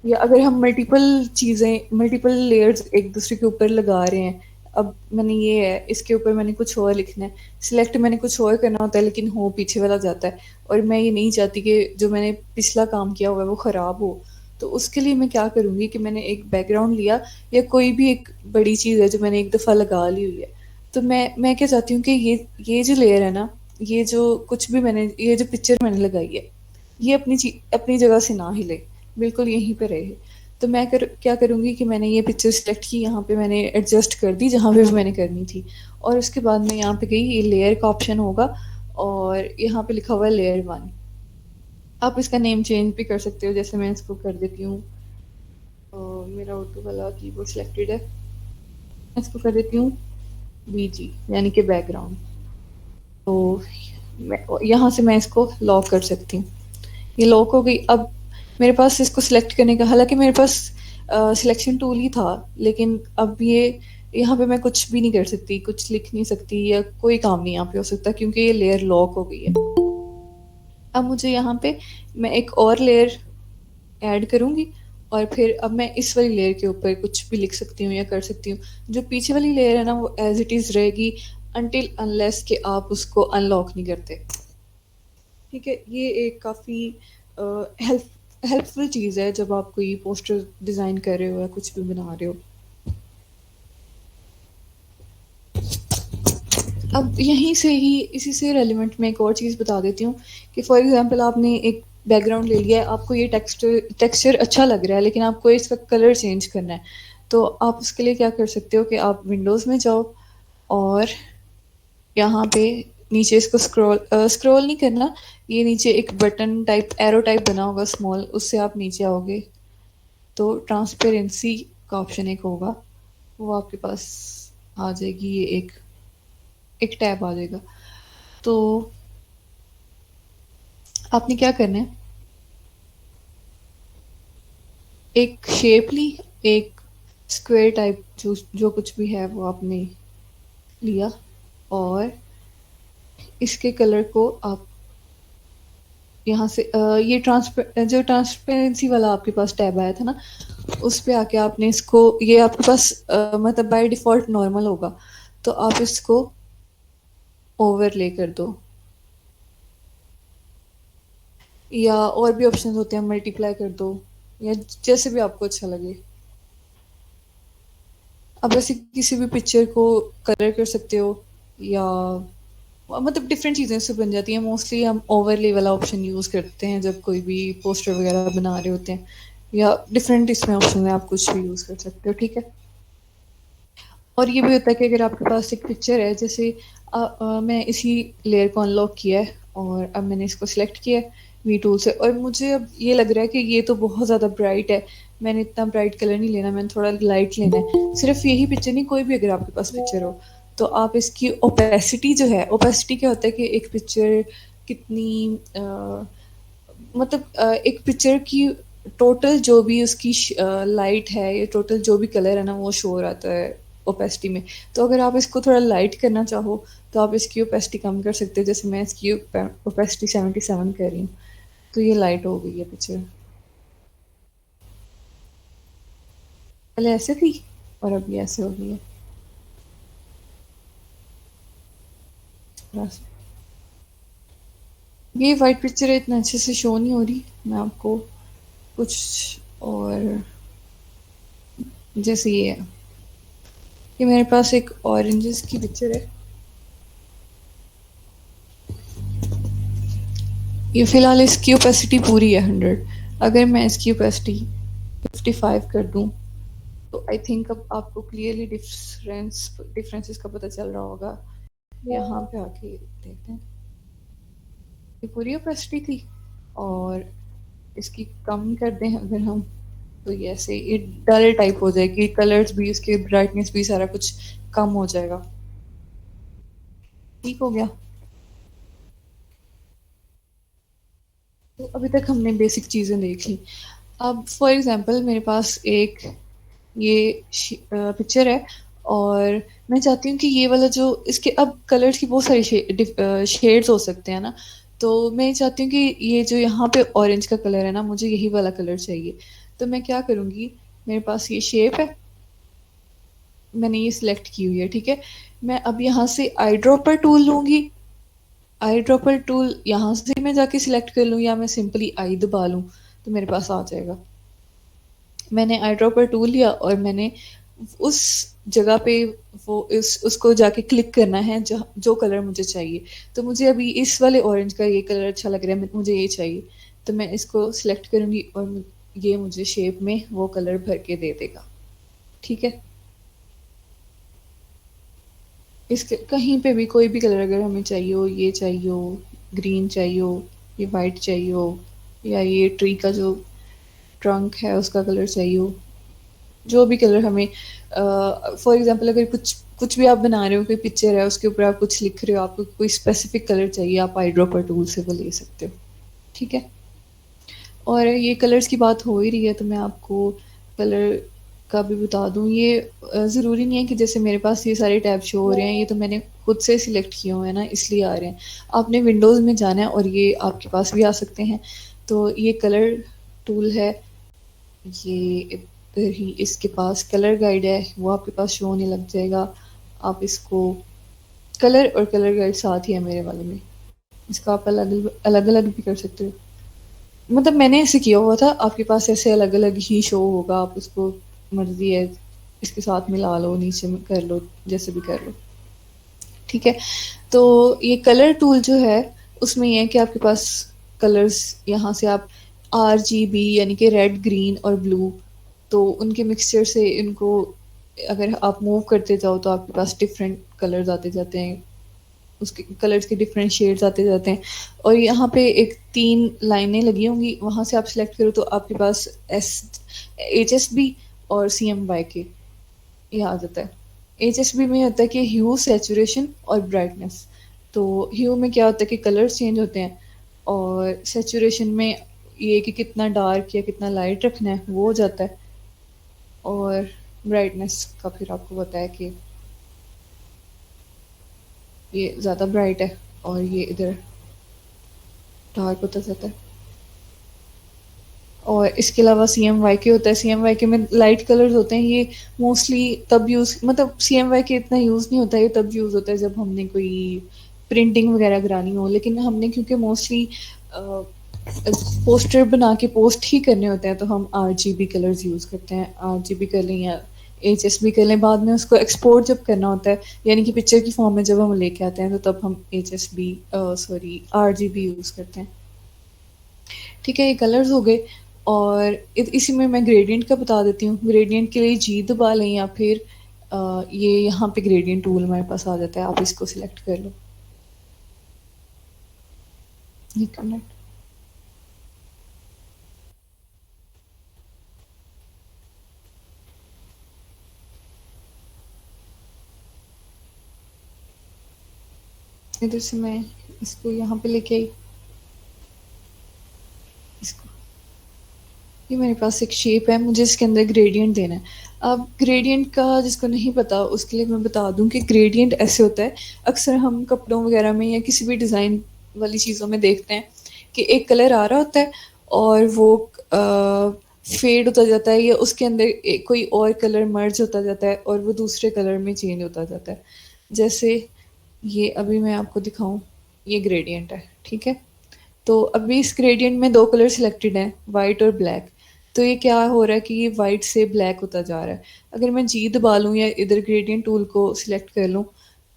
या अगर हम मल्टीपल चीज़ें मल्टीपल लेयर्स एक दूसरे के ऊपर लगा रहे हैं, अब मैंने ये है इसके ऊपर मैंने कुछ और लिखना है, सिलेक्ट मैंने कुछ और करना होता है लेकिन हो पीछे वाला जाता है और मैं ये नहीं चाहती कि जो मैंने पिछला काम किया हुआ है वो ख़राब हो। तो उसके लिए मैं क्या करूँगी कि मैंने एक बैकग्राउंड लिया या कोई भी एक बड़ी चीज़ है जो मैंने एक दफ़ा लगा ली हुई है, तो मैं क्या चाहती हूँ कि ये जो लेयर है ना, ये जो कुछ भी मैंने ये जो पिक्चर मैंने लगाई है ये अपनी जगह से ना हिले, बिल्कुल यहीं पे रहे। तो मैं क्या करूँगी कि मैंने ये पिक्चर सेलेक्ट की, यहाँ पे मैंने एडजस्ट कर दी जहाँ पे भी मैंने करनी थी और उसके बाद मैं यहाँ पे गई, ये लेयर का ऑप्शन होगा और यहाँ पे लिखा हुआ है लेयर वन। आप इसका नेम चेंज भी कर सकते हो, जैसे मैं इसको कर देती हूँ, मेरा ऑटो वाला कीबोर्ड सिलेक्टेड है, मैं इसको कर देती हूँ बीजी यानी कि बैकग्राउंड। तो यहाँ से मैं इसको लॉक कर सकती हूँ, ये लॉक हो गई। अब मेरे पास इसको सिलेक्ट करने का, हालांकि मेरे पास सिलेक्शन टूल ही था, लेकिन अब ये यहाँ पे मैं कुछ भी नहीं कर सकती, कुछ लिख नहीं सकती या कोई काम नहीं यहाँ पे हो सकता क्योंकि ये लेयर लॉक हो गई है। अब मुझे यहाँ पे मैं एक और लेयर ऐड करूँगी और फिर अब मैं इस वाली लेयर के ऊपर कुछ भी लिख सकती हूँ या कर सकती हूँ। जो पीछे वाली लेयर है ना वो एज इट इज़ रहेगी अनटिल अनलेस कि आप उसको अनलॉक नहीं करते। ठीक है, ये एक काफ़ी हेल्पफुल चीज़ है जब आप कोई पोस्टर डिज़ाइन कर रहे हो या कुछ भी बना रहे हो। अब यहीं से ही इसी से रेलिवेंट मैं एक और चीज़ बता देती हूँ कि फॉर एग्जांपल आपने एक बैकग्राउंड ले लिया है, आपको ये टेक्सचर अच्छा लग रहा है लेकिन आपको इसका कलर चेंज करना है, तो आप उसके लिए क्या कर सकते हो कि आप विंडोज़ में जाओ और यहाँ पे नीचे इसको स्क्रॉल नहीं करना, ये नीचे एक बटन टाइप एरो टाइप बना होगा स्मॉल, उससे आप नीचे आओगे तो ट्रांसपेरेंसी का ऑप्शन एक होगा, वो आपके पास आ जाएगी, ये एक टैब आ जाएगा। तो आपने क्या करना है, एक शेप ली, एक स्क्वायर टाइप जो जो कुछ भी है वो आपने लिया और इसके कलर को आप यहाँ से ये जो ट्रांसपेरेंसी वाला आपके पास टैब आया था ना, उस पे आके आपने इसको, ये आपके पास मतलब बाय डिफ़ॉल्ट नॉर्मल होगा, तो आप इसको ओवरले कर दो या और भी ऑप्शंस होते हैं, मल्टीप्लाई कर दो या जैसे भी आपको अच्छा लगे। आप ऐसे किसी भी पिक्चर को कलर कर सकते हो या मतलब डिफरेंट चीज़ें इससे बन जाती हैं। मोस्टली हम ओवरले वाला ऑप्शन यूज़ करते हैं जब कोई भी पोस्टर वगैरह बना रहे होते हैं, या डिफरेंट इसमें ऑप्शन है, आप कुछ भी यूज़ कर सकते हो, ठीक है। और ये भी होता है कि अगर आपके पास एक पिक्चर है, जैसे मैं इसी लेयर को अनलॉक किया है और अब मैंने इसको सिलेक्ट किया है वी टूल से और मुझे अब ये लग रहा है कि ये तो बहुत ज़्यादा ब्राइट है, मैंने इतना ब्राइट कलर नहीं लेना, मैंने थोड़ा लाइट लेना है। सिर्फ यही पिक्चर नहीं, कोई भी अगर आपके पास पिक्चर हो तो आप इसकी ओपेसिटी जो है, ओपेसिटी क्या होता है कि एक पिक्चर कितनी मतलब एक पिक्चर की टोटल जो भी उसकी लाइट है या टोटल जो भी कलर है ना वो शो हो आता है ओपेसिटी में। तो अगर आप इसको थोड़ा लाइट करना चाहो तो आप इसकी ओपेसिटी कम कर सकते हो, जैसे मैं इसकी ओपेसिटी 77 कर रही हूँ, तो ये लाइट हो गई है पिक्चर। पहले ऐसे थी और अभी ऐसे हो गई है। बस। ये वाइट पिक्चर इतना अच्छे से शो नहीं हो रही, मैं आपको कुछ और, जैसे ये मेरे पास एक ऑरेंजेस की पिक्चर है। ये फ़िलहाल इसकी ओपेसिटी पूरी है 100। अगर मैं इसकी ओपेसिटी 55 कर दूँ तो आई थिंक अब आपको क्लियरली डिफरेंसेस का पता चल रहा होगा। यहाँ पे आके देखते हैं। ये पूरी ओपेसिटी थी और इसकी कम कर दें अगर हम, तो ये ऐसे ये डल टाइप हो जाएगी, कलर्स भी इसके, ब्राइटनेस भी, सारा कुछ कम हो जाएगा। ठीक हो गया। तो अभी तक हमने बेसिक चीज़ें देख ली। अब फॉर एग्जांपल मेरे पास एक ये पिक्चर है और मैं चाहती हूँ कि ये वाला जो इसके, अब कलर्स की बहुत सारी शेड्स हो सकते हैं ना, तो मैं चाहती हूँ कि ये जो यहाँ पे ऑरेंज का कलर है ना, मुझे यही वाला कलर चाहिए। तो मैं क्या करूँगी, मेरे पास ये शेप है, मैंने ये सिलेक्ट की हुई है, ठीक है। मैं अब यहाँ से आई ड्रॉपर टूल लूँगी। आई ड्रॉपर टूल यहाँ से मैं जाके सिलेक्ट कर लूँ या मैं सिंपली आई दबा लूँ तो मेरे पास आ जाएगा। मैंने आई ड्रॉपर टूल लिया और मैंने उस जगह पे वो इस उसको जाके क्लिक करना है जो जो कलर मुझे चाहिए। तो मुझे अभी इस वाले ऑरेंज का ये कलर अच्छा लग रहा है, मुझे ये चाहिए। तो मैं इसको सिलेक्ट करूँगी और ये मुझे शेप में वो कलर भर के दे देगा। ठीक है। इसके कहीं पे भी कोई भी कलर अगर हमें चाहिए हो, ये चाहिए हो, ग्रीन चाहिए हो, ये वाइट चाहिए हो, या ये ट्री का जो ट्रंक है उसका कलर चाहिए हो, जो भी कलर हमें, फॉर एग्जांपल अगर कुछ कुछ भी आप बना रहे हो, कोई पिक्चर है उसके ऊपर आप कुछ लिख रहे हो, आपको कोई स्पेसिफिक कलर चाहिए, आप आई ड्रॉपर टूल से वो ले सकते हो। ठीक है। और ये कलर्स की बात हो ही रही है तो मैं आपको कलर का भी बता दूं। ये ज़रूरी नहीं है कि जैसे मेरे पास ये सारे टैब शो हो रहे हैं, ये तो मैंने खुद से सिलेक्ट किए हुए हैं ना, इसलिए आ रहे हैं। आपने विंडोज़ में जाना है और ये आपके पास भी आ सकते हैं। तो ये कलर टूल है, ये इधर ही इसके पास कलर गाइड है, वो आपके पास शो होने लग जाएगा। आप इसको, कलर और कलर गाइड साथ ही है मेरे वाले में, इसका आप अलग अलग अलग भी कर सकते हो। मतलब मैंने ऐसे किया हुआ था, आपके पास ऐसे अलग अलग ही शो होगा, आप उसको मर्जी है इसके साथ मिला लो, नीचे में कर लो, जैसे भी कर लो। ठीक है। तो ये कलर टूल जो है उसमें ये है कि आपके पास कलर्स, यहाँ से आप RGB यानी कि रेड, ग्रीन और ब्लू, तो उनके मिक्सचर से इनको अगर आप मूव करते जाओ तो आपके पास डिफरेंट कलर्स आते जाते हैं, उसके कलर्स के डिफरेंट शेड्स आते जाते हैं। और यहाँ पे एक 3 लाइनें लगी होंगी, वहाँ से आप सिलेक्ट करो तो आपके पास HSB और CMYK ये आ जाता है। HSB में होता है कि ह्यू, सैचुरेशन और ब्राइटनेस। तो ह्यू में क्या होता है कि कलर्स चेंज होते हैं, और सैचुरेशन में ये कि कितना डार्क या कितना लाइट रखना है वो हो जाता है। और ब्राइटनेस का फिर आपको पता है कि ये ज़्यादा ब्राइट है और ये इधर डार्क होता जाता है। और इसके अलावा CMYK होता है। CMYK में लाइट कलर्स होते हैं, ये मोस्टली तब यूज़, मतलब CMYK इतना यूज़ नहीं होता है, ये तब यूज़ होता है जब हमने कोई प्रिंटिंग वगैरह करानी हो। लेकिन हमने क्योंकि मोस्टली पोस्टर बना के पोस्ट ही करने होते हैं तो हम RGB कलर्स यूज़ करते हैं। RGB कर लें या HSB कर लें, बाद में उसको एक्सपोर्ट जब करना होता है, यानी कि पिक्चर की फॉर्म में जब हम लेके आते हैं तो तब हम HSB, सॉरी, RGB यूज़ करते हैं। ठीक है, ये कलर्स हो गए। और इसी में मैं ग्रेडियंट का बता देती हूँ। ग्रेडियंट के लिए G दबा लें या फिर ये यहाँ पे ग्रेडियंट टूल हमारे पास आ जाता है, आप इसको सिलेक्ट कर लो। एक मिनट। इधर से मैं इसको यहाँ पे लेके आई, इसको ये मेरे पास एक शेप है, मुझे इसके अंदर ग्रेडियंट देना है। अब ग्रेडियंट का जिसको नहीं पता उसके लिए मैं बता दूं कि ग्रेडियंट ऐसे होता है, अक्सर हम कपड़ों वगैरह में या किसी भी डिज़ाइन वाली चीज़ों में देखते हैं कि एक कलर आ रहा होता है और वो फेड होता जाता है या उसके अंदर कोई और कलर मर्ज होता जाता है और वो दूसरे कलर में चेंज होता जाता है। जैसे ये अभी मैं आपको दिखाऊं, ये ग्रेडियंट है, ठीक है। तो अभी इस ग्रेडियंट में दो कलर सिलेक्टेड हैं, वाइट और ब्लैक। तो ये क्या हो रहा है कि ये वाइट से ब्लैक होता जा रहा है। अगर मैं जी दबा लूँ या इधर ग्रेडियंट टूल को सिलेक्ट कर लूँ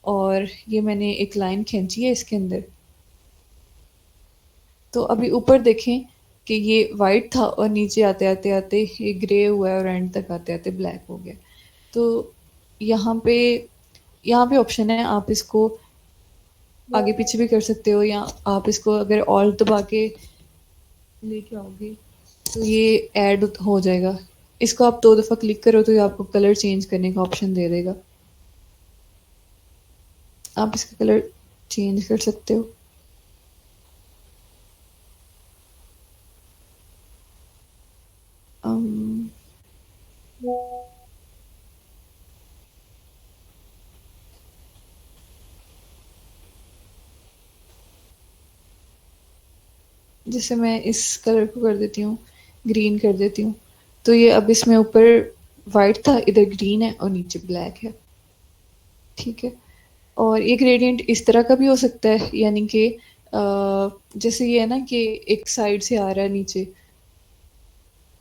और ये मैंने एक लाइन खींची है इसके अंदर, तो अभी ऊपर देखें कि ये वाइट था और नीचे आते आते आते ये ग्रे हुआ है और एंड तक आते आते ब्लैक हो गया। तो यहाँ पे यहाँ पे ऑप्शन है, आप इसको आगे पीछे भी कर सकते हो या आप इसको अगर ऑल्ट दबा के लेके आओगे तो ये ऐड हो जाएगा। इसको आप दो दफ़ा क्लिक करो तो ये आपको कलर चेंज करने का ऑप्शन दे देगा, आप इसका कलर चेंज कर सकते हो। अम, जैसे मैं इस कलर को कर देती हूँ, ग्रीन कर देती हूँ, तो ये अब इसमें ऊपर वाइट था, इधर ग्रीन है और नीचे ब्लैक है, ठीक है। और ये ग्रेडियंट इस तरह का भी हो सकता है, यानी कि जैसे ये है ना कि एक साइड से आ रहा है नीचे,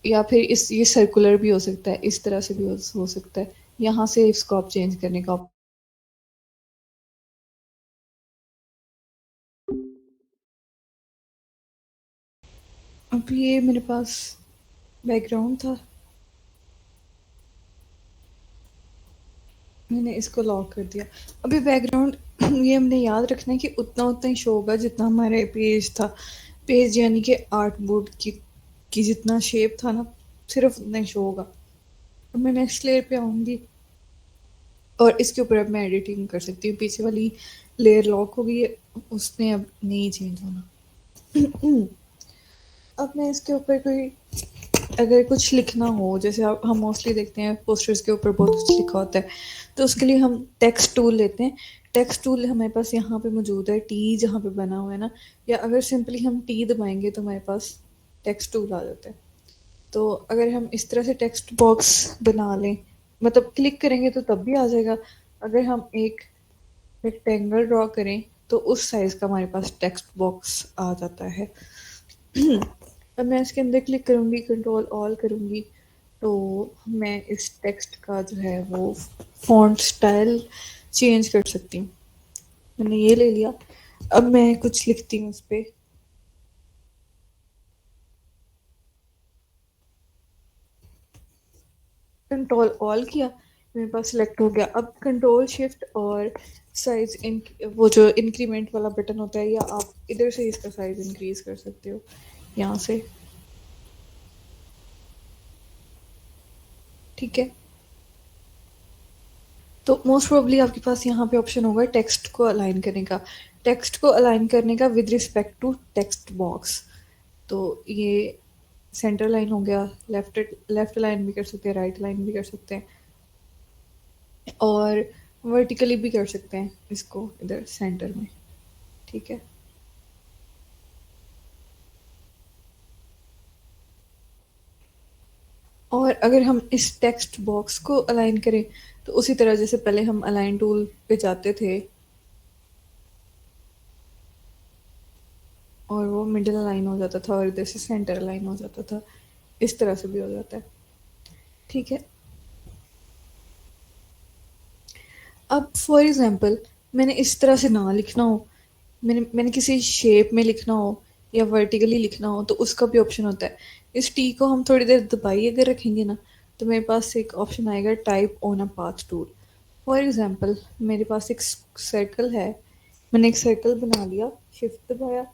या फिर इस ये सर्कुलर भी हो सकता है, इस तरह से भी हो सकता है। यहाँ से इसको आप चेंज करने का। अब ये मेरे पास बैकग्राउंड था, मैंने इसको लॉक कर दिया। अभी बैकग्राउंड ये हमने याद रखना है कि उतना उतना ही शो होगा जितना हमारे पेज था। पेज यानी कि आर्ट बोर्ड की जितना शेप था ना, सिर्फ उतना ही शो होगा। अब मैं नेक्स्ट लेयर पे आऊँगी और इसके ऊपर अब मैं एडिटिंग कर सकती हूँ। पीछे वाली लेयर लॉक हो गई है, उसने अब नहीं चेंज होना। अब मैं इसके ऊपर कोई अगर कुछ लिखना हो, जैसे आप हम मोस्टली देखते हैं पोस्टर्स के ऊपर बहुत कुछ लिखा होता है, तो उसके लिए हम टेक्स्ट टूल लेते हैं। टेक्स्ट टूल हमारे पास यहाँ पे मौजूद है, टी जहाँ पे बना हुआ है ना, या अगर सिंपली हम टी दबाएंगे तो हमारे पास टेक्स्ट टूल आ जाता है। तो अगर हम इस तरह से टेक्स्ट बॉक्स बना लें, मतलब क्लिक करेंगे तो तब भी आ जाएगा। अगर हम एक रेक्टेंगल ड्रॉ करें तो उस साइज़ का हमारे पास टेक्स्ट बॉक्स आ जाता है। अब मैं इसके अंदर क्लिक करूँगी, कंट्रोल ऑल करूँगी, तो मैं इस टेक्स्ट का जो है वो फॉन्ट स्टाइल चेंज कर सकती हूँ। मैंने ये ले लिया, अब मैं कुछ लिखती हूँ इस पे। कंट्रोल ऑल किया, मेरे पास सिलेक्ट हो गया। अब कंट्रोल शिफ्ट और साइज इन, वो जो इंक्रीमेंट वाला बटन होता है, या आप इधर से इसका साइज इंक्रीज कर सकते हो यहाँ से, ठीक है। तो मोस्ट प्रोबेबली आपके पास यहाँ पे ऑप्शन होगा टेक्स्ट को अलाइन करने का, टेक्स्ट को अलाइन करने का with respect to text box. तो ये सेंटर लाइन हो गया, लेफ्ट लेफ्ट लाइन भी कर सकते हैं, राइट लाइन भी कर सकते हैं, और वर्टिकली भी कर सकते हैं इसको इधर सेंटर में, ठीक है। और अगर हम इस टेक्स्ट बॉक्स को अलाइन करें तो उसी तरह जैसे पहले हम अलाइन टूल पे जाते थे और वो मिडिल अलाइन हो जाता था और इधर से सेंटर अलाइन हो जाता था, इस तरह से भी हो जाता है, ठीक है। अब फॉर एग्जांपल मैंने इस तरह से ना लिखना हो, मैंने मैंने किसी शेप में लिखना हो या वर्टिकली लिखना हो, तो उसका भी ऑप्शन होता है। इस टी को हम थोड़ी देर दबाई अगर रखेंगे ना, तो मेरे पास एक ऑप्शन आएगा type on a path tool. For example मेरे पास एक सर्कल है, मैंने एक सर्कल बना लिया, शिफ्ट दबाया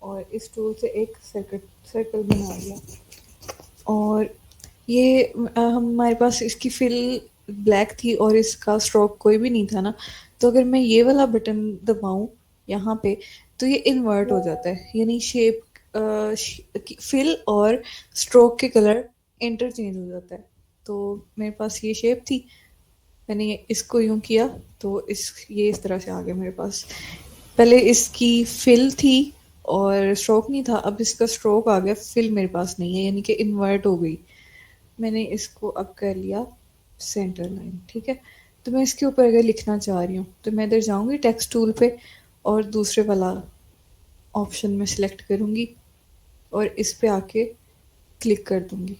और इस टूल से एक सर्कल सर्कल बना लिया। और ये हमारे पास इसकी फिल ब्लैक थी और इसका स्ट्रोक कोई भी नहीं था ना, तो अगर मैं ये वाला बटन दबाऊं यहाँ पे तो ये इन्वर्ट हो जाता है, यानी शेप फिल और स्ट्रोक के कलर इंटरचेंज हो जाता है। तो मेरे पास ये शेप थी, मैंने इसको यूं किया तो ये इस तरह से आ गया मेरे पास। पहले इसकी फिल थी और स्ट्रोक नहीं था, अब इसका स्ट्रोक आ गया, फिल मेरे पास नहीं है, यानी कि इन्वर्ट हो गई। मैंने इसको अब कर लिया सेंटर लाइन, ठीक है। तो मैं इसके ऊपर अगर लिखना चाह रही हूँ तो मैं इधर जाऊंगी टेक्स्ट टूल पे और दूसरे वाला ऑप्शन में सिलेक्ट करूंगी और इस पे आके क्लिक कर दूंगी।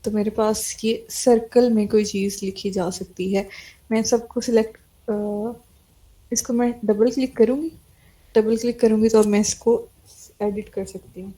तो मेरे पास ये सर्कल में कोई चीज़ लिखी जा सकती है। मैं सबको सिलेक्ट, इसको मैं डबल क्लिक करूंगी, डबल क्लिक करूंगी तो अब मैं इसको एडिट कर सकती हूँ।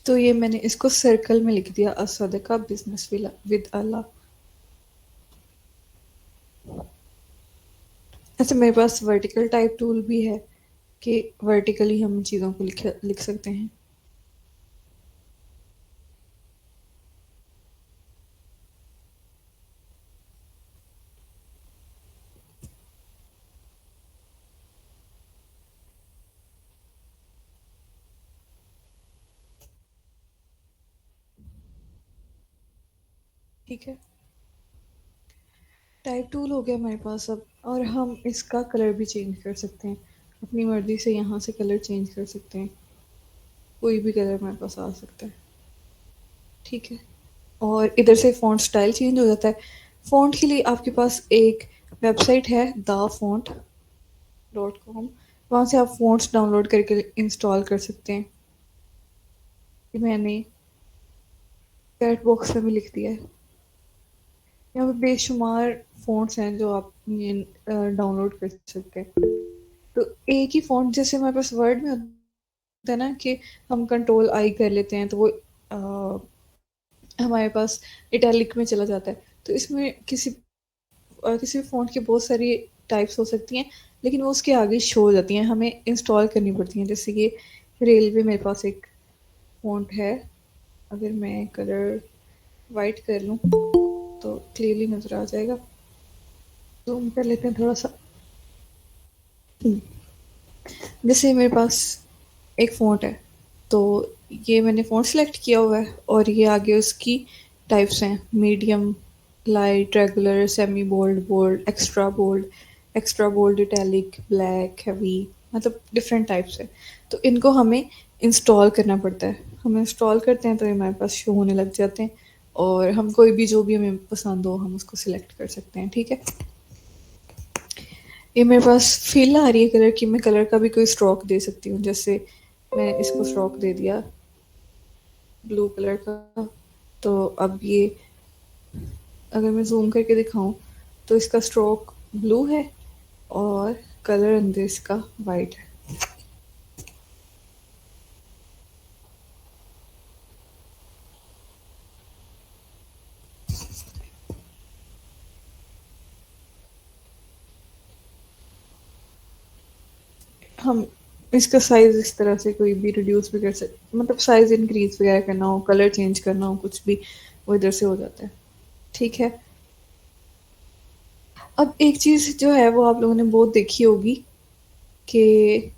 तो ये मैंने इसको सर्कल में लिख दिया, असदका बिजनेस विद अल्लाह। ऐसे मेरे पास वर्टिकल टाइप टूल भी है कि वर्टिकली हम चीज़ों को लिख सकते हैं। ठीक है, टाइप टूल हो गया हमारे पास अब, और हम इसका कलर भी चेंज कर सकते हैं अपनी मर्जी से। यहाँ से कलर चेंज कर सकते हैं, कोई भी कलर हमारे पास आ सकता है, ठीक है। और इधर से फ़ॉन्ट स्टाइल चेंज हो जाता है। फ़ॉन्ट के लिए आपके पास एक वेबसाइट है dafont.com, वहाँ से आप फ़ॉन्ट्स डाउनलोड करके इंस्टॉल कर सकते हैं। ये मैंने चैट बॉक्स में भी लिख दिया है। यहाँ पे बेशुमार फ़ॉन्ट्स हैं जो आप डाउनलोड कर सकते हैं। तो एक ही फ़ॉन्ट, जैसे हमारे पास वर्ड में होता है ना कि हम कंट्रोल आई कर लेते हैं तो वो हमारे पास इटैलिक में चला जाता है। तो इसमें किसी फ़ॉन्ट की बहुत सारी टाइप्स हो सकती हैं, लेकिन वो उसके आगे शो हो जाती हैं, हमें इंस्टॉल करनी पड़ती हैं। जैसे कि रेलवे मेरे पास एक फ़ॉन्ट है, अगर मैं कलर वाइट कर लूँ तो क्लियरली नज़र आ जाएगा। जूम कर लेते हैं थोड़ा सा। जैसे मेरे पास एक फ़ॉन्ट है, तो ये मैंने फ़ॉन्ट सेलेक्ट किया हुआ है और ये आगे उसकी टाइप्स हैं, medium, light, regular, semi bold, bold, extra bold, italic, black, heavy, मतलब डिफरेंट टाइप्स है। तो इनको हमें इंस्टॉल करना पड़ता है। हम इंस्टॉल करते हैं तो ये हमारे पास शो होने लग जाते हैं और हम कोई भी जो भी हमें पसंद हो हम उसको सिलेक्ट कर सकते हैं, ठीक है। ये मेरे पास फील आ रही है कलर की, मैं कलर का भी कोई स्ट्रोक दे सकती हूँ। जैसे मैं इसको स्ट्रोक दे दिया ब्लू कलर का, तो अब ये अगर मैं जूम करके दिखाऊं तो इसका स्ट्रोक ब्लू है और कलर अंदर इसका वाइट है। हम इसका साइज इस तरह से कोई भी रिड्यूस भी कर सकते, मतलब साइज इंक्रीज वगैरह करना हो, कलर चेंज करना हो, कुछ भी वो इधर से हो जाता है, ठीक है। अब एक चीज़ जो है वो आप लोगों ने बहुत देखी होगी कि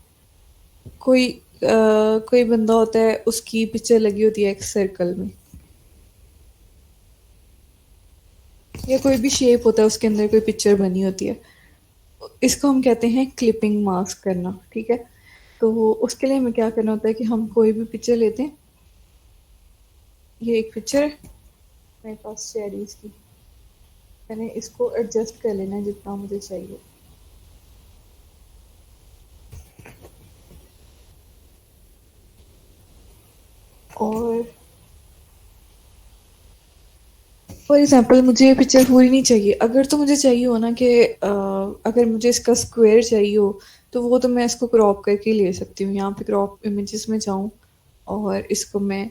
कोई बंदा होता है, उसकी पिक्चर लगी होती है एक सर्कल में, या कोई भी शेप होता है उसके अंदर कोई पिक्चर बनी होती है। इसको हम कहते हैं क्लिपिंग मास्क करना, ठीक है। तो उसके लिए हमें क्या करना होता है कि हम कोई भी पिक्चर लेते हैं, ये एक पिक्चर है मेरे पास चेरीज की, मैंने इसको एडजस्ट कर लेना है जितना मुझे चाहिए। और फॉर एग्जांपल मुझे ये पिक्चर पूरी नहीं चाहिए, अगर तो मुझे चाहिए हो ना कि अगर मुझे इसका स्क्वायर चाहिए हो तो वो तो मैं इसको क्रॉप करके ले सकती हूँ। यहाँ पे क्रॉप इमेजेस में जाऊँ और इसको मैं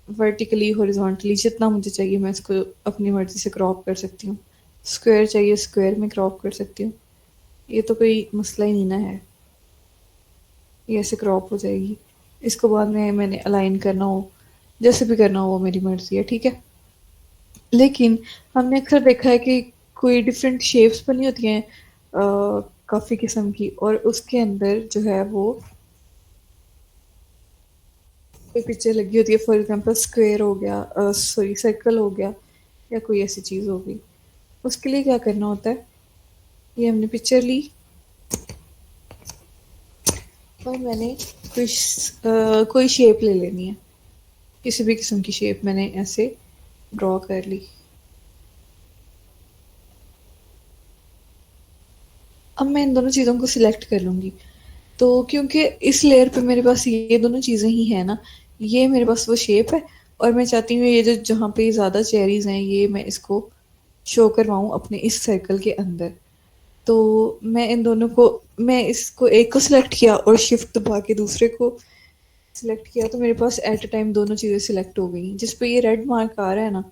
वर्टिकली हॉरिजॉन्टली जितना मुझे चाहिए मैं इसको अपनी मर्जी से क्रॉप कर सकती हूँ। स्क्वायर चाहिए स्क्वायर में क्रॉप कर सकती हूँ। ये तो कोई मसला ही नहीं ना है। ये ऐसे क्रॉप हो जाएगी। इसको बाद में मैंने अलाइन करना हो, जैसे भी करना हो वो मेरी मर्जी है, ठीक है। लेकिन हमने अक्सर देखा है कि कोई डिफरेंट शेप्स बनी होती हैं काफ़ी किस्म की, और उसके अंदर जो है वो कोई पिक्चर लगी होती है। फॉर एग्जांपल स्क्वायर हो गया, सॉरी सर्कल हो गया, या कोई ऐसी चीज़ हो गई। उसके लिए क्या करना होता है, ये हमने पिक्चर ली और मैंने कोई शेप ले लेनी है। किसी भी किस्म की शेप मैंने ऐसे ड्रॉ कर ली। अब मैं इन दोनों चीज़ों को सिलेक्ट कर लूँगी। तो क्योंकि इस लेयर पे मेरे पास ये दोनों चीज़ें ही हैं ना, ये मेरे पास वो शेप है, और मैं चाहती हूँ ये जो जहाँ पे ज़्यादा चेरीज़ हैं ये मैं इसको शो करवाऊँ अपने इस सर्कल के अंदर। तो मैं इन दोनों को, मैं इसको एक को सिलेक्ट किया और शिफ्ट दबा के दूसरे को सिलेक्ट किया, तो मेरे पास एट अ टाइम दोनों चीज़ें सिलेक्ट हो गई। जिस पे ये रेड मार्क आ रहा है ना,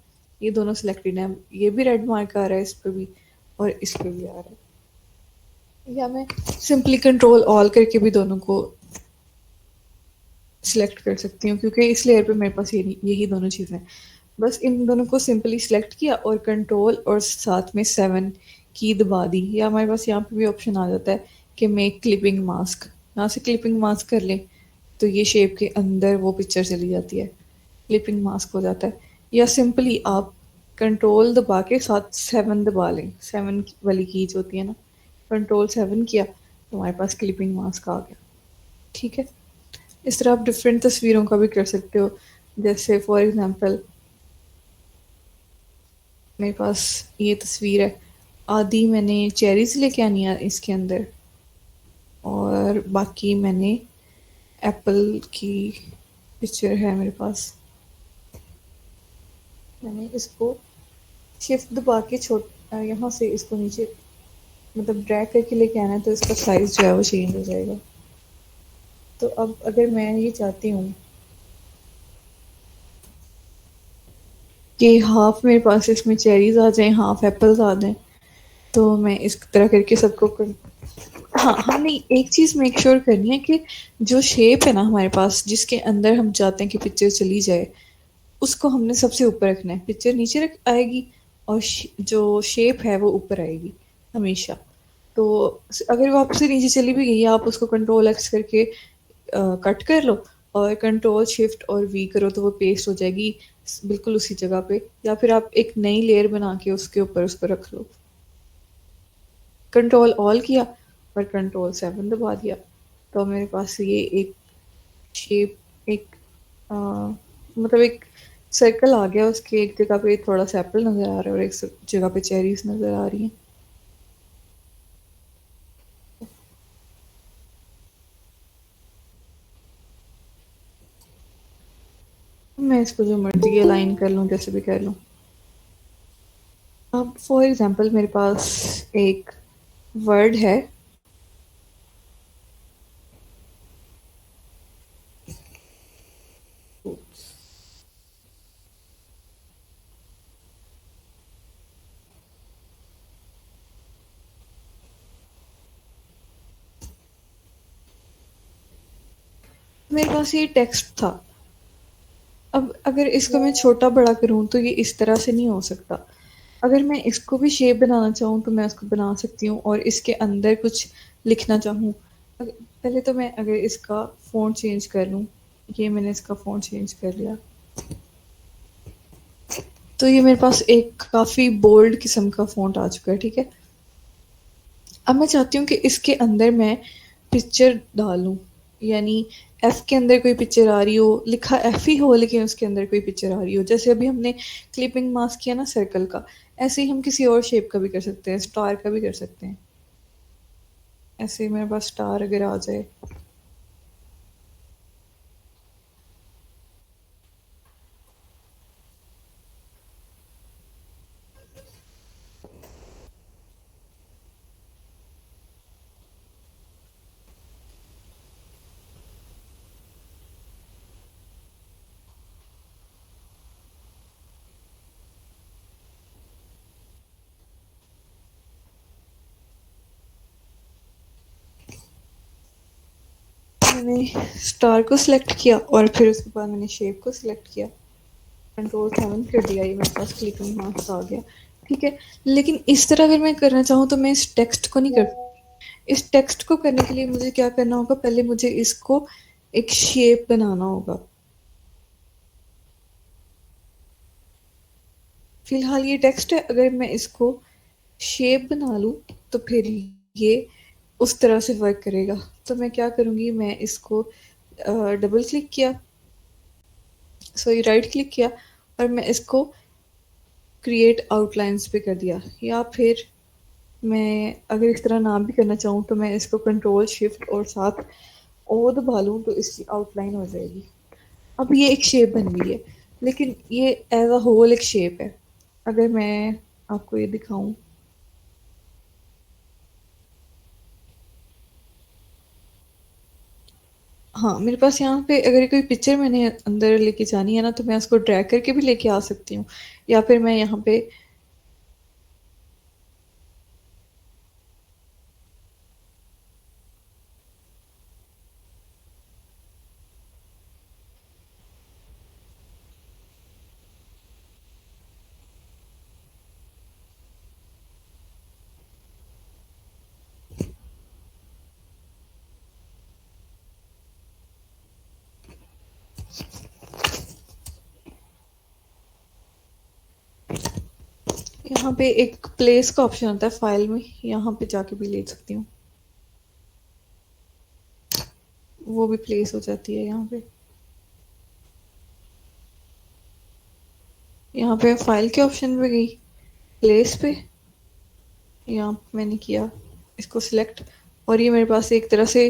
ये दोनों सिलेक्टेड है। ये भी रेड मार्क आ रहा है इस पे भी, और इस पे भी आ रहा है। या मैं सिंपली कंट्रोल ऑल करके भी दोनों को सिलेक्ट कर सकती हूँ, क्योंकि इस लेयर पे मेरे पास यही दोनों चीज़ें हैं। बस इन दोनों को सिंपली सिलेक्ट किया और कंट्रोल और साथ में 7 की दबा दी। या हमारे पास यहाँ पे भी ऑप्शन आ जाता है कि मेक क्लिपिंग मास्क, यहाँ से क्लिपिंग मास्क कर लें तो ये शेप के अंदर वो पिक्चर चली जाती है, क्लिपिंग मास्क हो जाता है। या सिंपली आप कंट्रोल दबा के साथ 7 दबा लें, 7 वाली कीज होती है ना, कंट्रोल 7 किया तो हमारे पास क्लिपिंग मास्क आ गया, ठीक है। इस तरह आप डिफरेंट तस्वीरों का भी कर सकते हो। जैसे फॉर एग्जांपल मेरे पास ये तस्वीर है, आधी मैंने चेरीज लेके आनी है इसके अंदर, और बाकी मैंने एप्पल की पिक्चर है मेरे पास। मैंने इसको शिफ्ट दबा के यहाँ से इसको नीचे मतलब ड्रैग करके लेके आना है, तो इसका साइज जो है वो चेंज हो जाएगा। तो अब अगर मैं ये चाहती हूँ कि हाफ मेरे पास इसमें चेरीज आ जाएं, हाफ एप्पल्स आ जाएं, तो मैं इस तरह करके सबको हाँ, हमने एक चीज़ मेक श्योर करनी है कि जो शेप है ना हमारे पास, जिसके अंदर हम चाहते हैं कि पिक्चर चली जाए, उसको हमने सबसे ऊपर रखना है। पिक्चर नीचे रख आएगी और जो शेप है वो ऊपर आएगी हमेशा। तो अगर वो आपसे नीचे चली भी गई, आप उसको कंट्रोल एक्स करके कट कर लो, और कंट्रोल शिफ्ट और वी करो तो वो पेस्ट हो जाएगी बिल्कुल उसी जगह पे। या फिर आप एक नई लेयर बना के उसके ऊपर उसको रख लो, कंट्रोल ऑल किया और कंट्रोल 7 दबा दिया, तो मेरे पास ये एक शेप, एक आ, मतलब एक सर्कल आ गया। उसके एक जगह पे थोड़ा सा एप्पल नज़र आ रहा है और एक जगह पे चेरीज नज़र आ रही हैं। मैं इसको जो मर्जी अलाइन कर लूँ, जैसे भी कर लूँ। अब फॉर एग्जांपल मेरे पास एक वर्ड है, मेरे पास ये टेक्स्ट था। अब अगर इसको मैं छोटा बड़ा करूँ तो ये इस तरह से नहीं हो सकता। अगर मैं इसको भी शेप बनाना चाहूँ तो मैं उसको बना सकती हूँ, और इसके अंदर कुछ लिखना चाहूँ। पहले तो मैं अगर इसका फ़ॉन्ट चेंज कर लूँ, ये मैंने इसका फ़ॉन्ट चेंज कर लिया, तो ये मेरे पास एक काफ़ी बोल्ड किस्म का फ़ॉन्ट आ चुका है, ठीक है। अब मैं चाहती हूँ कि इसके अंदर मैं पिक्चर डालूँ, यानी एफ के अंदर कोई पिक्चर आ रही हो, लिखा एफ ही हो लेकिन उसके अंदर कोई पिक्चर आ रही हो। जैसे अभी हमने क्लिपिंग मास्क किया ना सर्कल का, ऐसे ही हम किसी और शेप का भी कर सकते हैं, स्टार का भी कर सकते हैं। ऐसे ही मेरे पास स्टार अगर आ जाए, मैंने स्टार को सिलेक्ट किया और फिर उसके बाद मैंने शेप को सिलेक्ट किया, कंट्रोल 7 कर दिया, ये मेरे पास क्लिपिंग मार्क्स आ गया। ठीक है, लेकिन इस तरह अगर मैं करना चाहूँ तो मैं इस टेक्स्ट को नहीं कर, इस टेक्स्ट को करने के लिए मुझे क्या करना होगा, पहले मुझे इसको एक शेप बनाना होगा। फिलहाल ये टेक्स्ट है, अगर मैं इसको शेप बना लूँ तो फिर ये उस तरह से वर्क करेगा। तो मैं क्या करूँगी, मैं इसको डबल क्लिक किया, सॉरी राइट क्लिक किया, और मैं इसको क्रिएट आउटलाइंस पे कर दिया। या फिर मैं अगर इस तरह नाम भी करना चाहूँ तो मैं इसको कंट्रोल शिफ्ट और साथ ओ दबा लूँ तो इसकी आउटलाइन हो जाएगी। अब ये एक शेप बन गई है, लेकिन ये एज अ होल एक शेप है। अगर मैं आपको ये दिखाऊं, हाँ मेरे पास यहाँ पे अगर कोई पिक्चर मैंने अंदर लेके जानी है ना तो मैं उसको ड्रैग करके भी लेके आ सकती हूँ, या फिर मैं यहाँ पे यहाँ पे एक प्लेस का ऑप्शन होता है फाइल में, यहाँ पे जाके भी ले सकती हूँ, वो भी प्लेस हो जाती है यहाँ पे। यहाँ पे फाइल के ऑप्शन पे गई, प्लेस पे, यहाँ मैंने किया इसको सिलेक्ट, और ये मेरे पास एक तरह से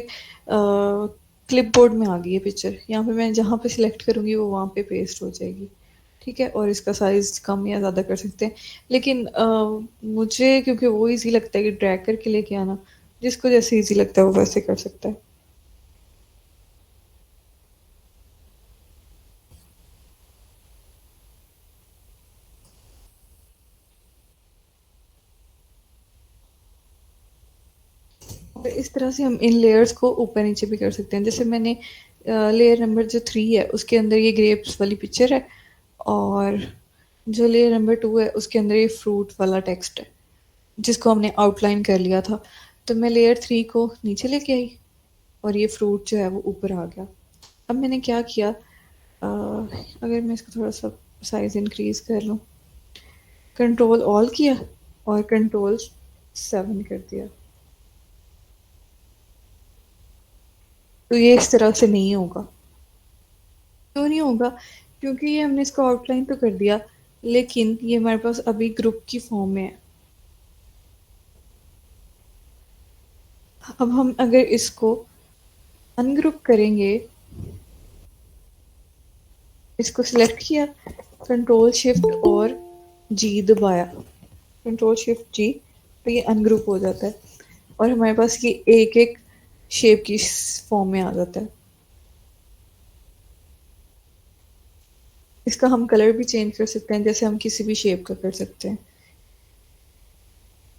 क्लिपबोर्ड में आ गई है पिक्चर। यहाँ पे मैं जहाँ पे सिलेक्ट करूँगी वो वहाँ पे पेस्ट हो जाएगी। ठीक है, और इसका साइज कम या ज़्यादा कर सकते हैं, लेकिन मुझे क्योंकि वो इजी लगता है कि ड्रैग करके लेके आना, जिसको जैसे इजी लगता है वो वैसे कर सकता है। और इस तरह से हम इन लेयर्स को ऊपर नीचे भी कर सकते हैं। जैसे मैंने लेयर नंबर जो 3 है उसके अंदर ये ग्रेप्स वाली पिक्चर है, और जो लेयर नंबर 2 है उसके अंदर ये फ्रूट वाला टेक्स्ट है जिसको हमने आउटलाइन कर लिया था। तो मैं लेयर 3 को नीचे लेके आई और ये फ्रूट जो है वो ऊपर आ गया। अब मैंने क्या किया, अगर मैं इसको थोड़ा सा साइज इंक्रीज कर लूँ, कंट्रोल ऑल किया और कंट्रोल 7 कर दिया, तो ये इस तरह से नहीं होगा। क्यों नहीं होगा, क्योंकि ये हमने इसको आउटलाइन तो कर दिया, लेकिन ये हमारे पास अभी ग्रुप की फॉर्म में है। अब हम अगर इसको अनग्रुप करेंगे, इसको सिलेक्ट किया, कंट्रोल शिफ्ट और जी दबाया, कंट्रोल शिफ्ट जी, तो ये अनग्रुप हो जाता है और हमारे पास ये एक एक शेप की फॉर्म में आ जाता है। इसका हम कलर भी चेंज कर सकते हैं, जैसे हम किसी भी शेप का कर सकते हैं।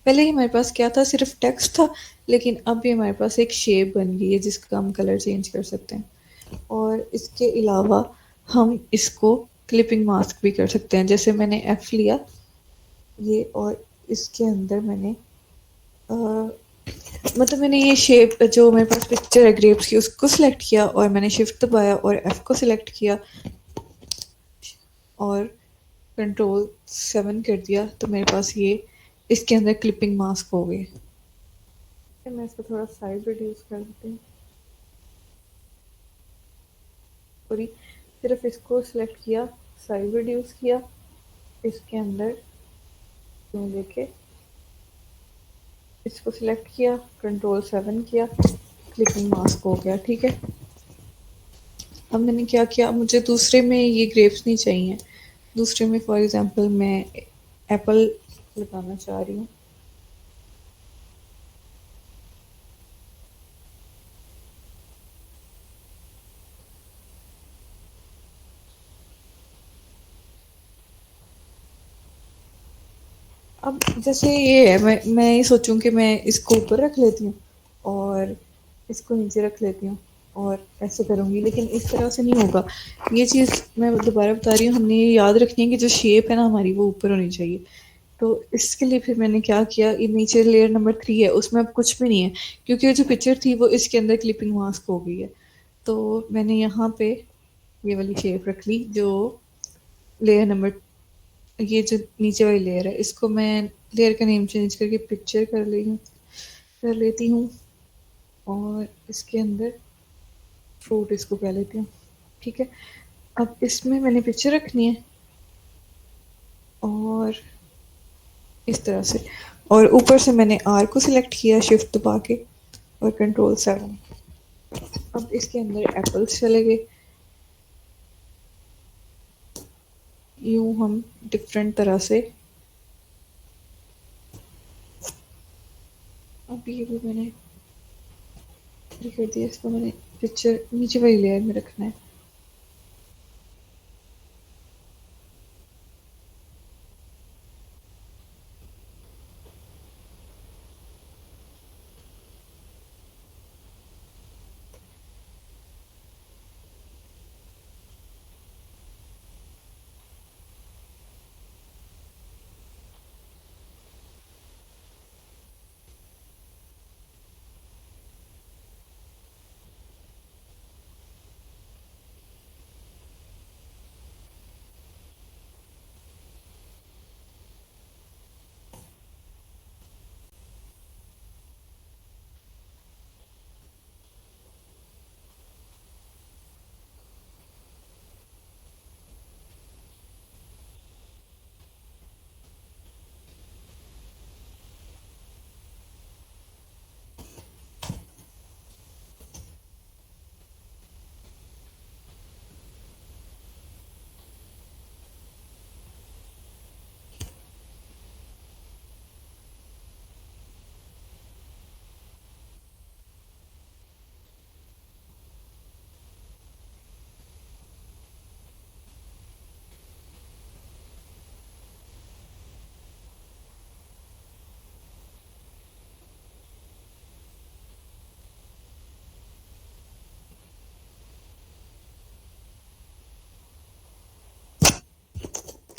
पहले ही हमारे पास क्या था, सिर्फ टेक्स्ट था, लेकिन अब भी हमारे पास एक शेप बन गई है जिसका हम कलर चेंज कर सकते हैं। और इसके अलावा हम इसको क्लिपिंग मास्क भी कर सकते हैं। जैसे मैंने एफ लिया ये, और इसके अंदर मैंने मतलब मैंने ये शेप जो मेरे पास पिक्चर है ग्रेप्स की उसको सिलेक्ट किया और मैंने शिफ्ट दबाया और एफ को सिलेक्ट किया और कंट्रोल 7 कर दिया, तो मेरे पास ये इसके अंदर क्लिपिंग मास्क हो गए। मैं इसको थोड़ा साइज रिड्यूस कर देती हूँ, पूरी सिर्फ इसको सिलेक्ट किया, साइज रिड्यूस किया, इसके अंदर लेके इसको सिलेक्ट किया, कंट्रोल 7 किया, क्लिपिंग मास्क हो गया। ठीक है, अब मैंने क्या किया, मुझे दूसरे में ये ग्रेप्स नहीं चाहिए, दूसरे में फॉर एग्जांपल मैं एप्पल लगाना चाह रही हूँ। अब जैसे ये है, मैं ये सोचूं कि मैं इसको ऊपर रख लेती हूँ और इसको नीचे रख लेती हूँ और ऐसे करूँगी, लेकिन इस तरह से नहीं होगा। ये चीज़ मैं दोबारा बता रही हूँ, हमने ये याद रखनी है कि जो शेप है ना हमारी वो ऊपर होनी चाहिए। तो इसके लिए फिर मैंने क्या किया, ये नीचे लेयर नंबर 3 है, उसमें अब कुछ भी नहीं है क्योंकि ये जो पिक्चर थी वो इसके अंदर क्लिपिंग मास्क हो गई है। तो मैंने यहाँ पे ये वाली शेप रख ली, जो लेयर नंबर, ये जो नीचे वाली लेयर है, इसको मैं लेयर का नेम चेंज करके पिक्चर कर लेती हूँ, और इसके अंदर फ्रूट इसको कह लेती हूँ। ठीक है, अब इसमें मैंने पिक्चर रखनी है और इस तरह से, और ऊपर से मैंने आर को सिलेक्ट किया शिफ्ट दबा के और कंट्रोल 7। अब इसके अंदर एप्पल्स चले गए। यूं हम डिफरेंट तरह से, अब ये भी मैंने कर दिया, इसको मैंने पिक्चर नीचे वाली लेयर में रखना है।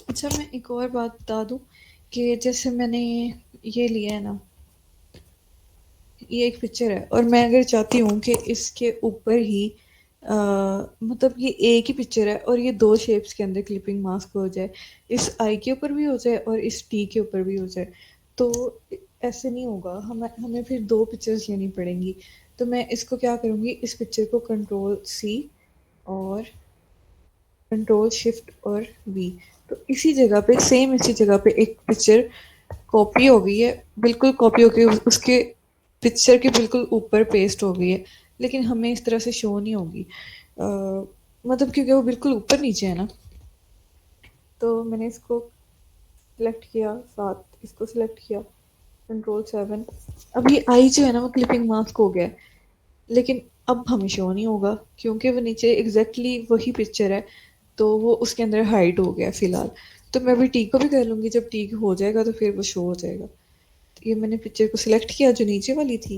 अच्छा, मैं एक और बात बता दूं कि जैसे मैंने ये लिया है ना, ये एक पिक्चर है और मैं अगर चाहती हूँ कि इसके ऊपर ही मतलब ये एक ही पिक्चर है और ये दो शेप्स के अंदर क्लिपिंग मास्क हो जाए, इस आई के ऊपर भी हो जाए और इस टी के ऊपर भी हो जाए, तो ऐसे नहीं होगा। हमें फिर दो पिक्चर्स लेनी पड़ेंगी। तो मैं इसको क्या करूँगी, इस पिक्चर को कंट्रोल C और कंट्रोल शिफ्ट और वी, तो इसी जगह पे, सेम इसी जगह पे एक पिक्चर कॉपी हो गई है, बिल्कुल कॉपी हो गई, उसके पिक्चर के बिल्कुल ऊपर पेस्ट हो गई है, लेकिन हमें इस तरह से शो नहीं होगी, मतलब क्योंकि वो बिल्कुल ऊपर नीचे है ना। तो मैंने इसको सिलेक्ट किया, साथ इसको सिलेक्ट किया, कंट्रोल 7। अब ये आई जो है ना वो क्लिपिंग मास्क हो गया है, लेकिन अब हमें शो नहीं होगा क्योंकि वो नीचे एग्जैक्टली वही पिक्चर है, तो वो उसके अंदर हाइड हो गया फिलहाल। तो मैं अभी टी को भी कर लूँगी, जब टी हो जाएगा तो फिर वो शो हो जाएगा। तो ये मैंने पिक्चर को सिलेक्ट किया जो नीचे वाली थी,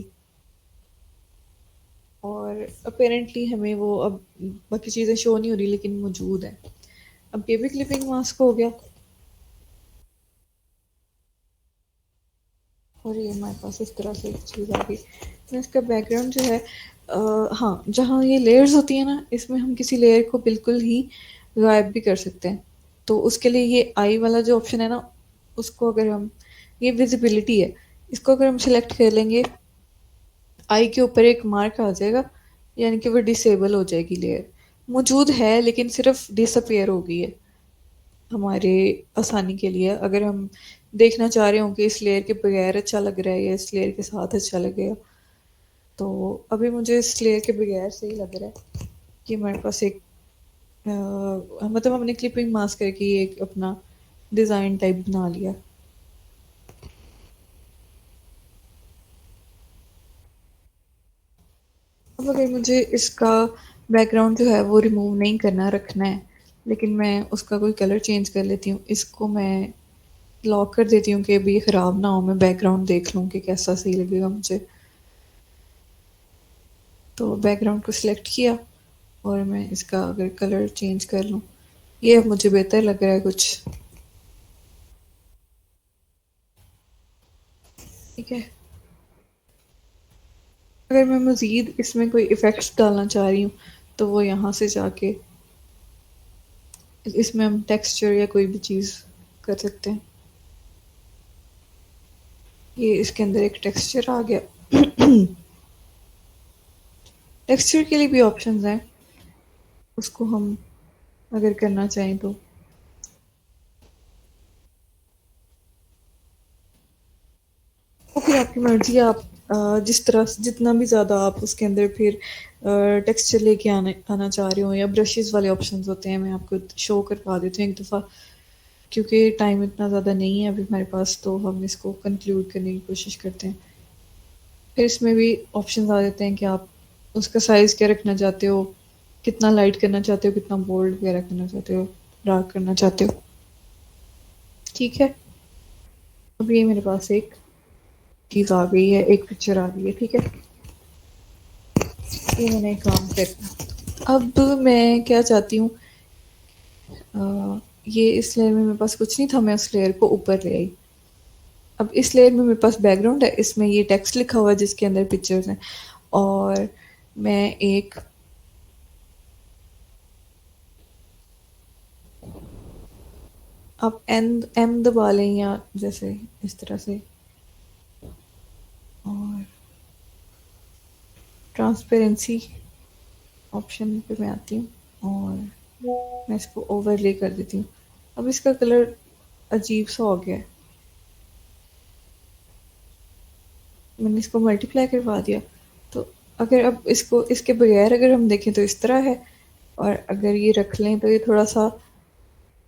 और अपेरेंटली हमें वो अब बाकी चीज़ें शो नहीं हो रही लेकिन मौजूद है। अब ये भी क्लिपिंग मास्क हो गया और ये हमारे पास इस तरह से एक चीज़ आ गई। मैं इसका बैकग्राउंड जो है, हाँ, जहाँ ये लेयर्स होती है ना, इसमें हम किसी लेयर को बिल्कुल ही गायब भी कर सकते हैं। तो उसके लिए ये आई वाला जो ऑप्शन है ना, उसको अगर हम, ये विजिबिलिटी है, इसको अगर हम सिलेक्ट कर लेंगे, आई के ऊपर एक मार्क आ जाएगा, यानी कि वो डिसेबल हो जाएगी लेयर। मौजूद है लेकिन सिर्फ डिसअपियर हो गई है हमारे आसानी के लिए। अगर हम देखना चाह रहे हो कि इस लेयर के बगैर अच्छा लग रहा है या इस लेयर के साथ अच्छा लगेगा, तो अभी मुझे इस लेयर के बगैर सही लग रहा है कि हमारे पास एक मतलब हमने क्लिपिंग मास्क करके ये एक अपना डिज़ाइन टाइप बना लिया। अब अगर मुझे इसका बैकग्राउंड जो है वो रिमूव नहीं करना, रखना है, लेकिन मैं उसका कोई कलर चेंज कर लेती हूँ, इसको मैं लॉक कर देती हूँ कि अभी ख़राब ना हो, मैं बैकग्राउंड देख लूँ कि कैसा सही लगेगा मुझे। तो बैकग्राउंड को सिलेक्ट किया और मैं इसका अगर कलर चेंज कर लूँ, ये अब मुझे बेहतर लग रहा है कुछ। ठीक है, अगर मैं मज़ीद इसमें कोई इफ़ेक्ट्स डालना चाह रही हूँ तो वो यहाँ से जाके इसमें हम टेक्सचर या कोई भी चीज़ कर सकते हैं। ये इसके अंदर एक टेक्सचर आ गया। टेक्सचर के लिए भी ऑप्शंस हैं, उसको हम अगर करना चाहें तो फिर आपकी मर्जी है। आप जिस तरह जितना भी ज़्यादा आप उसके अंदर फिर टेक्सचर लेके आना चाह रहे हो, या ब्रशेस वाले ऑप्शंस होते हैं, मैं आपको शो करवा देती हूँ एक दफ़ा, क्योंकि टाइम इतना ज़्यादा नहीं है अभी हमारे पास, तो हम इसको कंक्लूड करने की कोशिश करते हैं। फिर इसमें भी ऑप्शंस आ जाते हैं कि आप उसका साइज़ क्या रखना चाहते हो, कितना लाइट करना चाहते हो, कितना बोल्ड वगैरह करना चाहते हो, डार्क करना चाहते हो। ठीक है, अब ये मेरे पास एक चीज़ आ गई है, एक पिक्चर आ गई है। ठीक है, ये मैंने काम कर। अब मैं क्या चाहती हूँ, ये इस लेयर में मेरे पास कुछ नहीं था, मैं उस लेयर को ऊपर ले आई। अब इस लेयर में मेरे पास बैकग्राउंड है, इसमें ये टेक्स्ट लिखा हुआ है जिसके अंदर पिक्चर्स हैं, और मैं एक आप एन एम दबा लें या जैसे इस तरह से, और ट्रांसपेरेंसी ऑप्शन पे मैं आती हूँ और मैं इसको ओवरले कर देती हूँ। अब इसका कलर अजीब सा हो गया है, मैंने इसको मल्टीप्लाई करवा दिया। तो अगर अब इसको इसके बगैर अगर हम देखें तो इस तरह है, और अगर ये रख लें तो ये थोड़ा सा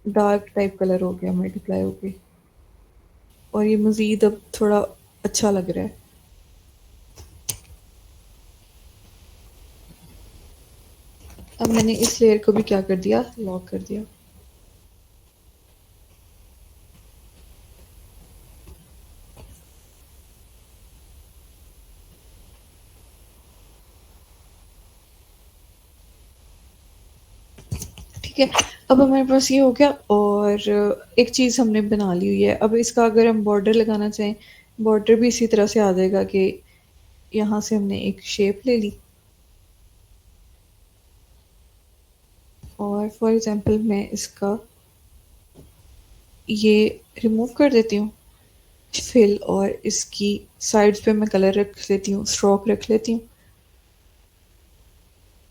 डार्क टाइप कलर हो गया मल्टीप्लाई होके, और ये मज़ीद अब थोड़ा अच्छा लग रहा है। अब मैंने इस लेयर को भी क्या कर दिया, लॉक कर दिया। ठीक है, अब हमारे पास ये हो गया, और एक चीज़ हमने बना ली हुई है। अब इसका अगर हम बॉर्डर लगाना चाहें, बॉर्डर भी इसी तरह से आ जाएगा कि यहाँ से हमने एक शेप ले ली, और फॉर एग्जांपल मैं इसका ये रिमूव कर देती हूँ फिल, और इसकी साइड्स पे मैं कलर रख लेती हूँ, स्ट्रोक रख लेती हूँ,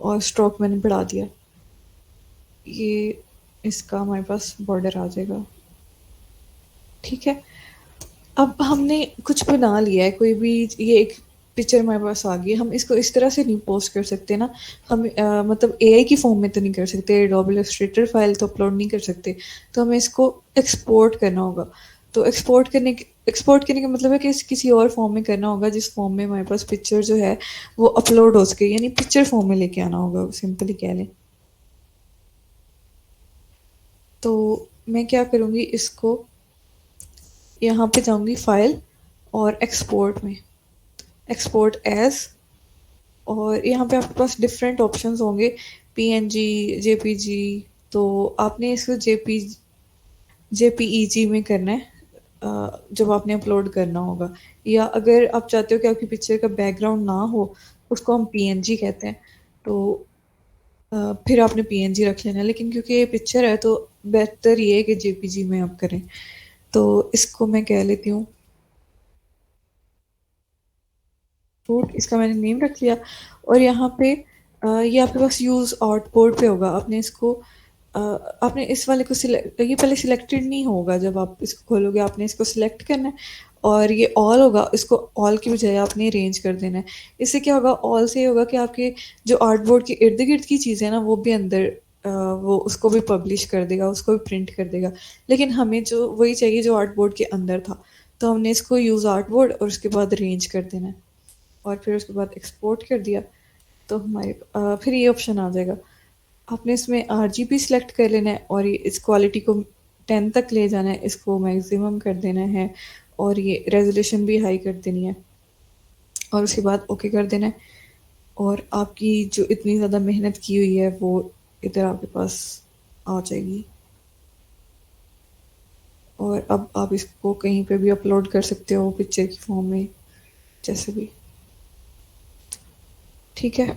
और स्ट्रोक मैंने बढ़ा दिया। ये इसका हमारे पास बॉर्डर आ जाएगा। ठीक है, अब हमने कुछ बना लिया है, कोई भी ये एक पिक्चर हमारे पास आ गई है, हम इसको इस तरह से नहीं पोस्ट कर सकते ना। हम मतलब एआई की फॉर्म में तो नहीं कर सकते, एडोबी इलस्ट्रेटर फाइल तो अपलोड नहीं कर सकते, तो हमें इसको एक्सपोर्ट करना होगा। तो एक्सपोर्ट करने का मतलब है कि किसी और फॉर्म में करना होगा, जिस फॉर्म में हमारे पास पिक्चर जो है वो अपलोड हो सके, यानी पिक्चर फॉर्म में लेके आना होगा, सिंपली कह लें। तो मैं क्या करूँगी, इसको यहाँ पे जाऊँगी फाइल और एक्सपोर्ट में, एक्सपोर्ट एज, और यहाँ पे आपके पास डिफरेंट ऑप्शंस होंगे, पीएनजी, जेपीजी। तो आपने इसको जेपीईजी में करना है जब आपने अपलोड करना होगा, या अगर आप चाहते हो कि आपकी पिक्चर का बैकग्राउंड ना हो, उसको हम पीएनजी कहते हैं, तो फिर आपने पीएनजी रख लेना है। लेकिन क्योंकि ये पिक्चर है तो बेहतर ये है कि जेपीजी में आप करें। तो इसको मैं कह लेती हूँ रूट, इसका मैंने नेम रख लिया। और यहाँ पे ये आपके पास यूज़ आउटपुट पे होगा, आपने इसको आपने इस वाले को सिलेक्ट, ये पहले सिलेक्टेड नहीं होगा, जब आप इसको खोलोगे आपने इसको सिलेक्ट करना है, और ये ऑल होगा, इसको ऑल की बजाय आपने रेंज कर देना है। इससे क्या होगा, ऑल से होगा कि आपके जो आर्टबोर्ड के इर्द गिर्द की चीज़ें हैं ना, वो भी अंदर वो उसको भी पब्लिश कर देगा, उसको भी प्रिंट कर देगा। लेकिन हमें जो वही चाहिए जो आर्टबोर्ड के अंदर था, तो हमने इसको यूज़ आर्टबोर्ड और उसके बाद रेंज कर देना है, और फिर उसके बाद एक्सपोर्ट कर दिया। तो हमारे फिर ये ऑप्शन आ जाएगा, आपने इसमें RGB सिलेक्ट कर लेना है, और ये इस क्वालिटी को 10 तक ले जाना है, इसको मैक्सिमम कर देना है, और ये रेजोल्यूशन भी हाई कर देनी है, और उसके बाद ओके कर देना है। और आपकी जो इतनी ज़्यादा मेहनत की हुई है वो इधर आपके पास आ जाएगी। और अब आप इसको कहीं पे भी अपलोड कर सकते हो पिक्चर की फॉर्म में, जैसे भी। ठीक है।